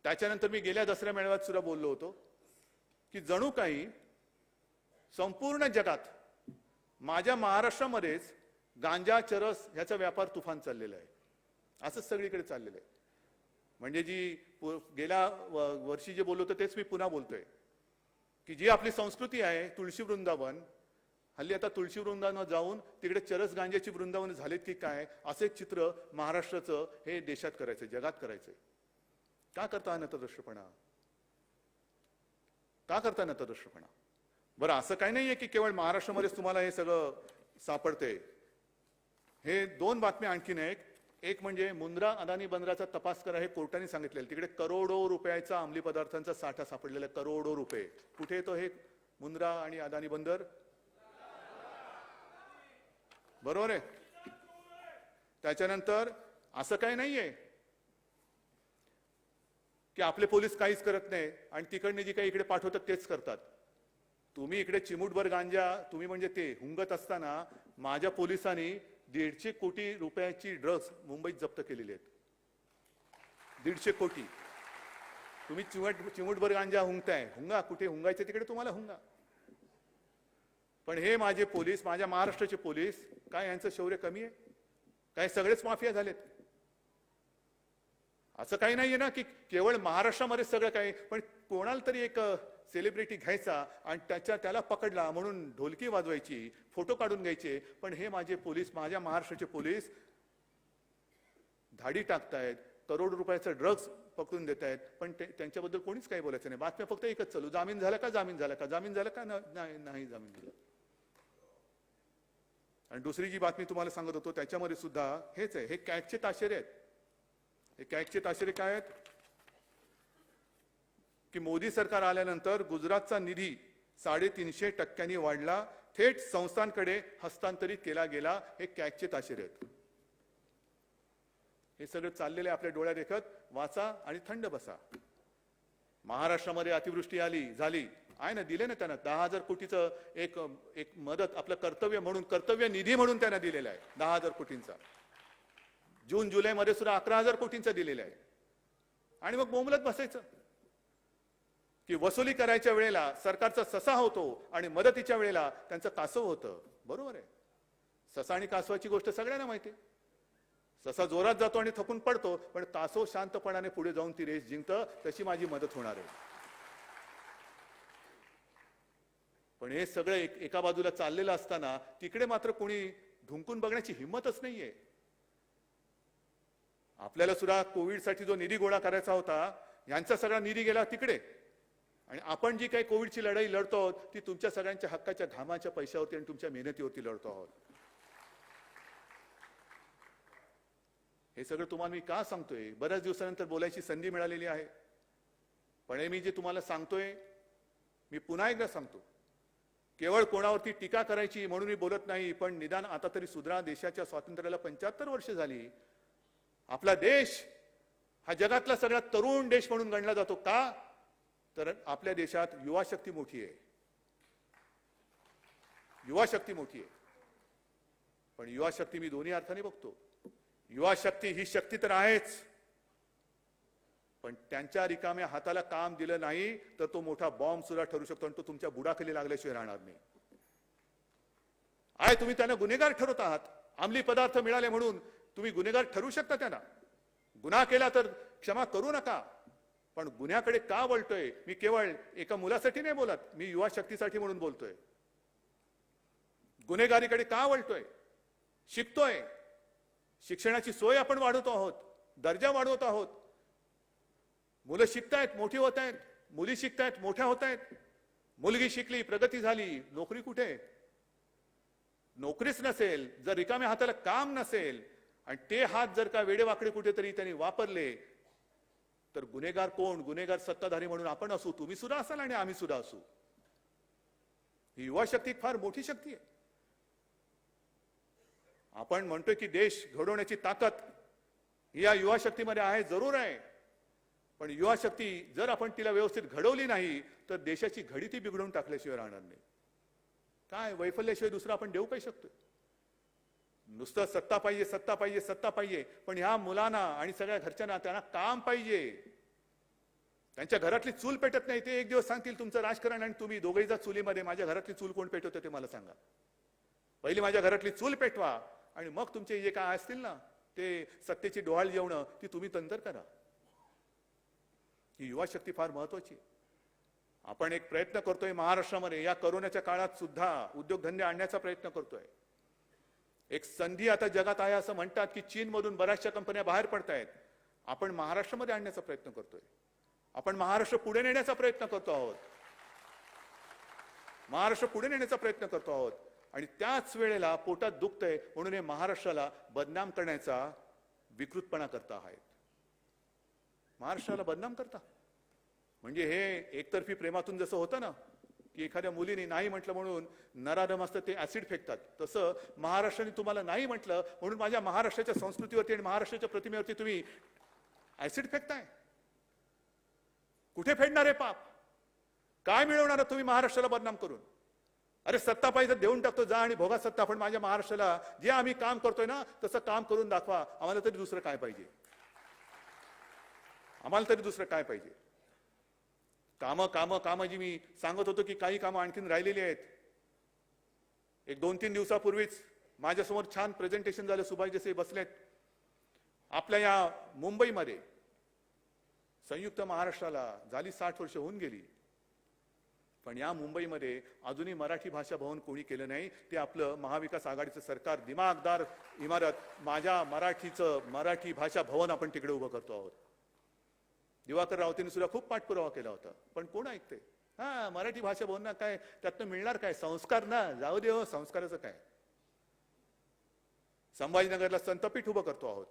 त्याच्यानंतर मी गेल्या दसऱ्या मेळाव्यात सुद्धा बोललो होतो की जणू काही संपूर्ण जगात माझ्या महाराष्ट्रामध्येच गांजा, चरस ह्याचा व्यापार तुफान चाललेला आहे. असंच सगळीकडे चाललेलं आहे. म्हणजे जी गेल्या वर्षी जे बोललो होतो तेच मी पुन्हा बोलतोय की जी आपली संस्कृती आहे, तुळशी वृंदावन, हल्ली आता तुळशी वृंदावन जाऊन तिकडे चरस गांजाची वृंदावन झालेत की काय, असे चित्र महाराष्ट्राचं हे देशात करायचं, जगात करायचंय. का करता नतद्रष्टपणा? का करता नतद्रष्टपणा? बरं, असं काही नाहीये की केवळ महाराष्ट्रामध्येच तुम्हाला हे सगळं सापडते. हे दोन बातम्या आणखीन एक म्हणजे मुंद्रा अदानी बंदराचा तपास करा, हे कोर्टाने सांगितलेलं. तिकडे करोडो रुपयाचा अंमली पदार्थांचा साठा सापडलेला, करोडो रुपये. कुठे येतो हे मुंद्रा आणि अदानी बंदर? बरोबर आहे. त्याच्यानंतर असं काही नाहीये की आपले पोलीस काहीच करत नाही आणि तिकडने जी काही इकडे पाठवतात तेच करतात. तुम्ही इकडे चिमूटभर गांजा तुम्ही म्हणजे ते हुंगत असताना माझ्या पोलिसांनी 150 कोटी रुपयाची ड्रग्ज मुंबईत जप्त केलेली आहेत. 150 कोटी. तुम्ही चिमूटभर गांजा हुंगताय, हुंगा. कुठे हुंगायचे तिकडे तुम्हाला हुंगा. पण हे माझे पोलीस, माझ्या महाराष्ट्राचे पोलीस, काय यांचं शौर्य कमी आहे? काय सगळेच माफिया झालेत? असं काही नाहीये ना की केवळ महाराष्ट्रामध्ये सगळं काही. पण कोणाला तरी एक सेलिब्रिटी घ्यायचा आणि त्याला पकडला म्हणून ढोलकी वाजवायची, फोटो काढून घ्यायचे. पण हे माझे पोलीस, माझ्या महाराष्ट्राचे पोलीस धाडी टाकतायत, करोड रुपयाचा ड्रग्ज पकडून देत आहेत. पण त्यांच्याबद्दल कोणीच काही बोलायचं नाही. बातम्या फक्त एकच चालू, जामीन झाला का, जामीन झाला का, जामीन झाला का, नाही जामीन झाला. आणि दुसरी जी बातमी तुम्हाला सांगत होतो त्याच्यामध्ये सुद्धा हेच आहे. हे कॅगचे ताशेरे आहेत. हे कॅगचे ताशेरे काय आहेत की मोदी सरकार आल्यानंतर गुजरातचा निधी 350% वाढला, थेट संस्थांकडे हस्तांतरित केला गेला. हे कॅगचे ताशेरे आहेत. हे सगळं चाललेले आपल्या डोळ्यात देखत. वाचा आणि थंड बसा. महाराष्ट्रामध्ये अतिवृष्टी झाली आहे ना, दिले ना त्यांना 10,000 कोटीचं एक मदत, आपलं कर्तव्य म्हणून, कर्तव्य निधी म्हणून त्यांना दिलेला आहे 10,000 कोटींचा. जून जुलैमध्ये सुद्धा 11,000 कोटींचा दिलेला आहे. आणि मग बोंबलत बसायचं की वसुली करायच्या वेळेला सरकारचा ससा होतो आणि मदतीच्या वेळेला त्यांचं कासव होतं. बरोबर आहे. ससा आणि कासवाची गोष्ट सगळ्यांना माहिती आहे. ससा जोरात जातो आणि थकून पडतो, पण कासव शांतपणाने पुढे जाऊन ती रेस जिंकतं. तशी माझी मदत होणार आहे. पण हे सगळं एका बाजूला चाललेलं असताना तिकडे मात्र कोणी धुंकून बघण्याची हिंमतच नाहीये. आपल्याला सुद्धा कोविडसाठी जो निधी गोळा करायचा होता, यांचा सगळा निधी गेला तिकडे. आणि आपण जी काही कोविडची लढाई लढतो आहोत ती तुमच्या सगळ्यांच्या हक्काच्या घामाच्या पैशावरती आणि तुमच्या मेहनतीवरती लढतो आहोत. हे सगळं तुम्हाला मी का सांगतोय? बऱ्याच दिवसानंतर बोलायची संधी मिळालेली आहे. पण हे मी जे तुम्हाला सांगतोय, मी पुन्हा एकदा सांगतो, केवळ कोणावरती टीका करायची म्हणून मी बोलत नाही. पण निदान आता तरी सुधरा. देशाच्या स्वातंत्र्याला 75 वर्ष झाली. आपला देश हा जगातला सगळ्यात तरुण देश म्हणून गणला जातो. का? तर आपल्या देशात युवा शक्ती मोठी आहे. युवा शक्ती मोठी आहे. पण युवा शक्ती मी दोन्ही अर्थाने बघतो. युवा शक्ती ही शक्ती तर आहेच, पण त्यांच्या रिकाम्या हाताला काम दिलं नाही तर तो मोठा बॉम्ब सुद्धा ठरू शकतो आणि तो तुमच्या बुडाखाली लागल्याशिवाय राहणार नाही. तुम्ही त्यांना गुन्हेगार ठरवत आहात. अंमली पदार्थ मिळाले म्हणून तुम्ही गुन्हेगार ठरू शकता. त्यांना गुन्हा केला तर क्षमा करू नका, पण गुन्ह्याकडे का वळतोय? मी केवळ एका मुलासाठी नाही बोलत, मी युवा शक्तीसाठी म्हणून बोलतोय. गुन्हेगारीकडे का वळतोय? शिकतोय, शिक्षणाची सोय आपण वाढवतो आहोत, दर्जा वाढवत आहोत. मुलं शिकतायत, मोठी होत आहेत, मुली शिकतायत, मोठ्या होत आहेत. मुलगी शिकली, प्रगती झाली, नोकरी कुठे? नोकरीच नसेल, जर रिकाम्या हाताला काम नसेल आणि ते हात जर का वेडेवाकडे कुठेतरी त्यांनी वापरले तर गुन्हेगार कोण? गुन्हेगार सत्ताधारी म्हणून आपण असू, तुम्ही सुद्धा असाल आणि आम्ही सुद्धा असू. ही युवा शक्ती फार मोठी शक्ती आहे. आपण म्हणतोय की देश घडवण्याची ताकद ही या युवा शक्तीमध्ये आहे, जरूर आहे. पण युवा शक्ती जर आपण तिला व्यवस्थित घडवली नाही तर देशाची घडी ती बिघडवून टाकल्याशिवाय राहणार नाही. काय वैफल्याशिवाय दुसरं आपण देऊ काय शकतो? नुसतं सत्ता पाहिजे, सत्ता पाहिजे, सत्ता पाहिजे, पण ह्या मुलांना आणि सगळ्या घरच्यांना त्यांना काम पाहिजे. त्यांच्या घरातली चूल पेटत नाही. ते एक दिवस सांगतील तुमचं राजकारण आणि तुम्ही दोघेही जा चुलीमध्ये. माझ्या घरातली चूल कोण पेटवतं ते मला सांगा. पहिली माझ्या घरातली चूल पेटवा आणि मग तुमचे जे काय असतील ना ते सत्तेची डोहाळ जेवणं ती तुम्ही तंतर करा. ही युवा शक्ती फार महत्वाची. आपण एक प्रयत्न करतोय महाराष्ट्रामध्ये या कोरोनाच्या काळात सुद्धा उद्योगधंदे आणण्याचा प्रयत्न करतोय. एक संधी आता जगात आहे असं म्हणतात की चीनमधून बऱ्याचशा कंपन्या बाहेर पडतायत. आपण महाराष्ट्रामध्ये आणण्याचा प्रयत्न करतोय. आपण महाराष्ट्र पुढे नेण्याचा प्रयत्न करतो आहोत. महाराष्ट्र पुढे नेण्याचा प्रयत्न करतो आहोत आणि त्याच वेळेला पोटात दुखतंय म्हणून हे महाराष्ट्राला बदनाम करण्याचा विकृतपणा करता आहेत. महाराष्ट्राला बदनाम करता म्हणजे हे एकतर्फी प्रेमातून जसं होतं ना की एखाद्या मुलीने नाही म्हटलं म्हणून नराधम असतं ते ऍसिड फेकतात, तसं महाराष्ट्राने तुम्हाला नाही म्हटलं म्हणून माझ्या महाराष्ट्राच्या संस्कृतीवरती आणि महाराष्ट्राच्या प्रतिमेवरती तुम्ही ऍसिड फेकताय. कुठे फेडणार आहे पाप? काय मिळवणार तुम्ही महाराष्ट्राला बदनाम करून? अरे सत्ता पाहिजे देऊन टाकतो, जा आणि भोगा सत्ता, पण माझ्या महाराष्ट्राला जे आम्ही काम करतोय ना तसं काम करून दाखवा. आम्हाला तरी दुसरं काय पाहिजे? आम्हाला तरी दुसरं काय पाहिजे? कामं कामं कामं जी मी सांगत होतो की काही कामं आणखीन राहिलेली आहेत. एक 2-3 दिवसापूर्वीच माझ्यासमोर छान प्रेझेंटेशन झालं. सुभाष देसाई बसलेत. आपल्या या मुंबईमध्ये संयुक्त महाराष्ट्राला झाली 60 वर्ष होऊन गेली, पण या मुंबईमध्ये अजूनही मराठी भाषा भवन कोणी केलं नाही. ते आपलं महाविकास आघाडीचं सरकार दिमागदार इमारत माझ्या मराठी भाषा भवन आपण तिकडे उभं करतो आहोत. दिवाकर रावतेंनी सुद्धा खूप पाठपुरावा केला होता, पण कोण ऐकते? मराठी भाषा भवन ना काय त्यातनं मिळणार काय? संस्कार ना, जाऊ दे हो, संस्काराचं काय? संभाजीनगरला संतपीठ उभं करतो आहोत.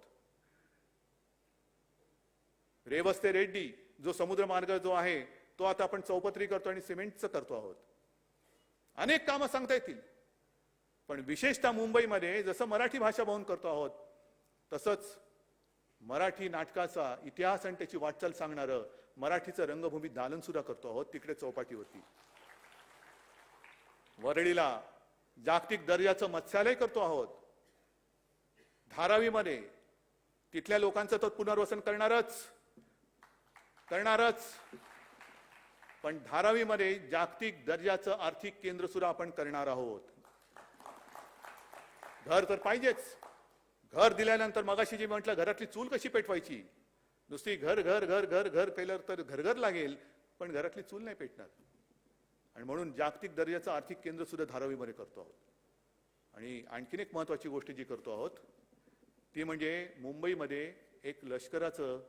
रेवस्ते रेड्डी जो समुद्र मार्ग जो आहे तो आता आपण चौपदरी करतो आणि सिमेंटचं करतो आहोत. अनेक कामं सांगता येतील, पण विशेषतः मुंबईमध्ये जसं मराठी भाषा भवन करतो आहोत तसंच मराठी नाटकाचा इतिहास आणि त्याची वाटचाल सांगणारं मराठीचं रंगभूमी दालन सुद्धा करतो आहोत तिकडे चौपाटीवरती. वरळीला जागतिक दर्जाचं मत्स्यालय करतो आहोत. धारावीमध्ये तिथल्या लोकांचं तर पुनर्वसन करणारच, पण धारावीमध्ये जागतिक दर्जाचं आर्थिक केंद्र सुद्धा आपण करणार आहोत. घर तर पाहिजेच. घर दिल्यानंतर मगाशी जी म्हटलं घरातली चूल कशी पेटवायची? नुसती घर घर घर घर घर केलं तर घरघर लागेल, पण घरातली चूल नाही पेटणार. आणि म्हणून जागतिक दर्जाचं आर्थिक केंद्र सुद्धा धारावीमध्ये करतो आहोत. आणि आणखीन एक महत्वाची गोष्ट जी करतो आहोत ती म्हणजे मुंबईमध्ये एक लष्कराचं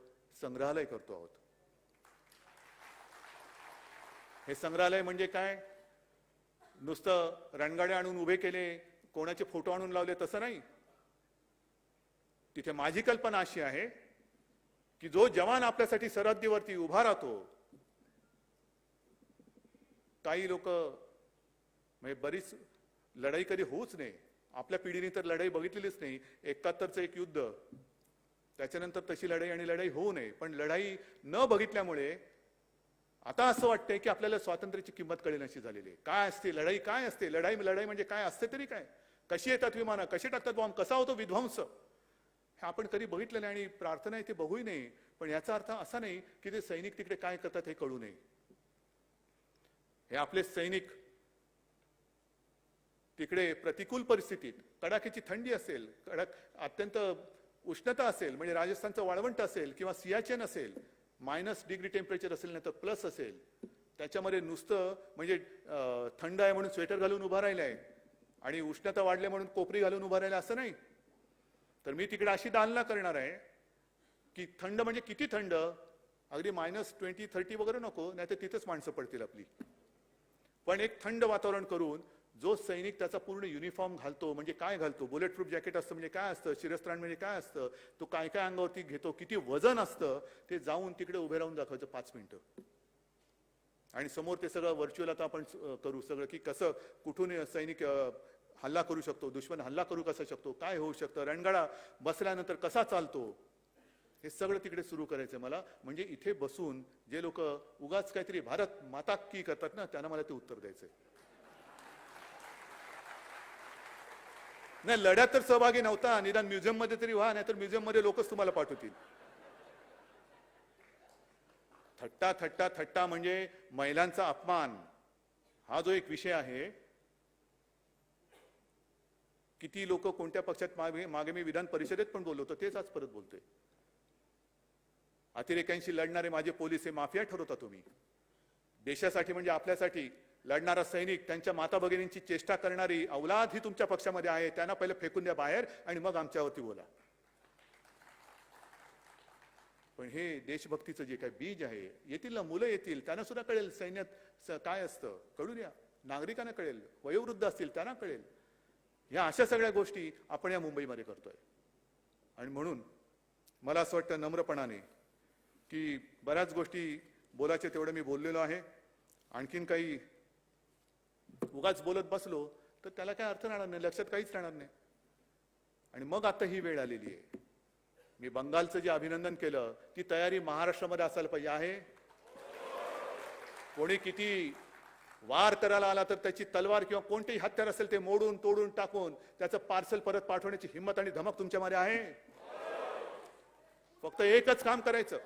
संग्रहालय करतो आहोत. हे संग्रहालय म्हणजे काय? नुसतं रणगाड्या आणून उभे केले, कोणाचे फोटो आणून लावले तसं नाही. तिथे माझी कल्पना अशी आहे की जो जवान आपल्यासाठी सरहद्दीवरती उभा राहतो, काही लोक म्हणजे बरीच लढाई कधी होऊच नाही, आपल्या पिढीने तर लढाई बघितलेलीच नाही. 71चं एक युद्ध, त्याच्यानंतर तशी लढाई होऊ नये, पण लढाई न बघितल्यामुळे आता असं वाटतंय की आपल्याला स्वातंत्र्याची किंमत कळेल अशी झालेली आहे. काय असते लढाई? काय असते लढाई? लढाई म्हणजे काय असते तरी काय? कशी येतात विमानं, कशी टाकतात बॉम्ब, कसा होतो विध्वंस, हे आपण कधी बघितलेलं आणि प्रार्थना आहे ते बघूही नाही. पण याचा अर्थ असा नाही की ते सैनिक तिकडे काय करतात हे कळू नये. हे आपले सैनिक तिकडे प्रतिकूल परिस्थितीत, कडाक्याची थंडी असेल, अत्यंत उष्णता असेल, म्हणजे राजस्थानचं वाळवंट असेल किंवा सियाचेन असेल, -डिग्री टेम्परेचर असेल नाही तर प्लस असेल, त्याच्यामध्ये नुसतं म्हणजे थंड आहे म्हणून स्वेटर घालून उभा राहिलाय आणि उष्णता वाढले म्हणून कोपरी घालून उभा राहिला असं नाही. तर मी तिकडे अशी दालना करणार आहे की थंड म्हणजे किती थंड, अगदी -20-30 वगैरे नको, नाही तर तिथेच माणसं पडतील आपली. पण एक थंड वातावरण करून जो सैनिक त्याचा पूर्ण युनिफॉर्म घालतो, म्हणजे काय घालतो, बुलेट प्रूफ जॅकेट असतं म्हणजे काय असतं, शिरस्त्राण म्हणजे काय असतं, तो काय काय अंगावरती घेतो, किती वजन असतं, ते जाऊन तिकडे उभे राहून दाखवायचं 5 मिनिटं. आणि समोर ते सगळं व्हर्च्युअल आता आपण करू सगळं, की कसं कुठून सैनिक हल्ला करू शकतो, दुश्मन हल्ला करू कसा शकतो, काय होऊ शकतं, रणगाडा बसल्यानंतर कसा चालतो, हे सगळं तिकडे सुरू करायचं मला. म्हणजे इथे बसून जे लोक उगाच काहीतरी भारत माता की करतात ना, त्यांना मला ते उत्तर द्यायचंय. नाही, लढ्यात तर सहभागी नव्हता, निदान म्युझियम मध्ये तरी व्हा, नाहीतर म्युझियम मध्ये लोकच तुम्हाला पाठवतील. थट्टा थट्टा थट्टा म्हणजे महिलांचा अपमान हा जो एक विषय आहे. किती लोक कोणत्या पक्षात मागे मी विधान परिषदेत पण बोललो होतो, तेच आज परत बोलतोय. अतिरेक्यांशी लढणारे माझे पोलीस हे माफिया ठरवता तुम्ही. देशासाठी म्हणजे आपल्यासाठी लढणारा सैनिक, त्यांच्या माता भगिनींची चेष्टा करणारी औलाद ही तुमच्या पक्षामध्ये आहे, त्यांना पहिले फेकून द्या बाहेर आणि मग आमच्यावरती बोला. पण हे देशभक्तीचं जे काही बीज आहे, येतील ना मुलं, येतील त्यांना सुद्धा कळेल सैन्यात काय असतं, कळू द्या. नागरिकांना कळेल, वयोवृद्ध असतील त्यांना कळेल. या अशा सगळ्या गोष्टी आपण या मुंबईमध्ये करतोय. आणि म्हणून मला असं वाटतं नम्रपणाने की बऱ्याच गोष्टी बोलायचे तेवढं मी बोललेलो आहे. आणखीन काही उगाच बोलत बसलो तर त्याला काय अर्थ राहणार नाही, लक्षात काहीच राहणार नाही. आणि मग आता ही वेळ आलेली आहे. मी बंगालचं जे अभिनंदन केलं, ती तयारी महाराष्ट्रामध्ये असायला पाहिजे आहे. कोणी किती वार करायला आला तर त्याची तलवार किंवा कोणतेही हत्यार असेल ते मोडून तोडून टाकून त्याचं पार्सल परत पाठवण्याची हिंमत आणि धमक तुमच्यामध्ये आहे. फक्त एकच काम करायचं,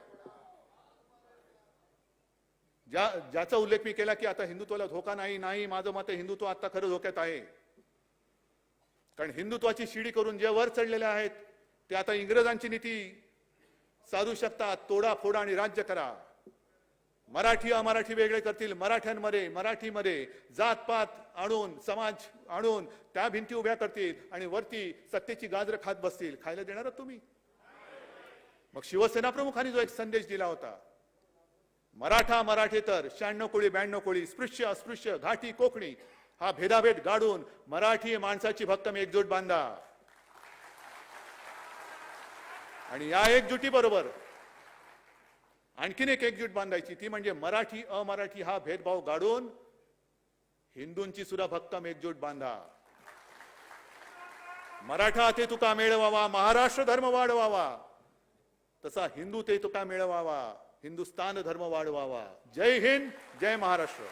ज्याचा उल्लेख मी केला की आता हिंदुत्वाला धोका नाही, माझं मत हिंदुत्व आता खरं धोक्यात आहे. कारण हिंदुत्वाची शिडी करून जे वर चढलेले आहेत ते आता इंग्रजांची नीती साधू शकतात, तोडा फोडा आणि राज्य करा. मराठी अमराठी वेगळे करतील, मराठीमध्ये जातपात आणून, समाज आणून त्या भिंती उभ्या करतील आणि वरती सत्तेची गाजरं खात बसतील. खायला देणार तुम्ही? मग शिवसेना प्रमुखांनी जो एक संदेश दिला होता, मराठेतर 96 कोळी 92 कोळी, स्पृश्य अस्पृश्य घाटी कोकणी हा भेदाभेद गाडून मराठी माणसाची भक्कम एकजूट बांधा. आणि या एकजुटी बरोबर आणखीन एक एकजूट बांधायची, ती म्हणजे मराठी अमराठी हा भेदभाव गाडून हिंदूंची सुद्धा भक्कम एकजूट बांधा. मराठा ते तुका मिळवावा, महाराष्ट्र धर्म वाढवावा, तसा हिंदू ते तुका मिळवावा, हिंदुस्तान धर्म वाढवावा. जय हिंद, जय महाराष्ट्र.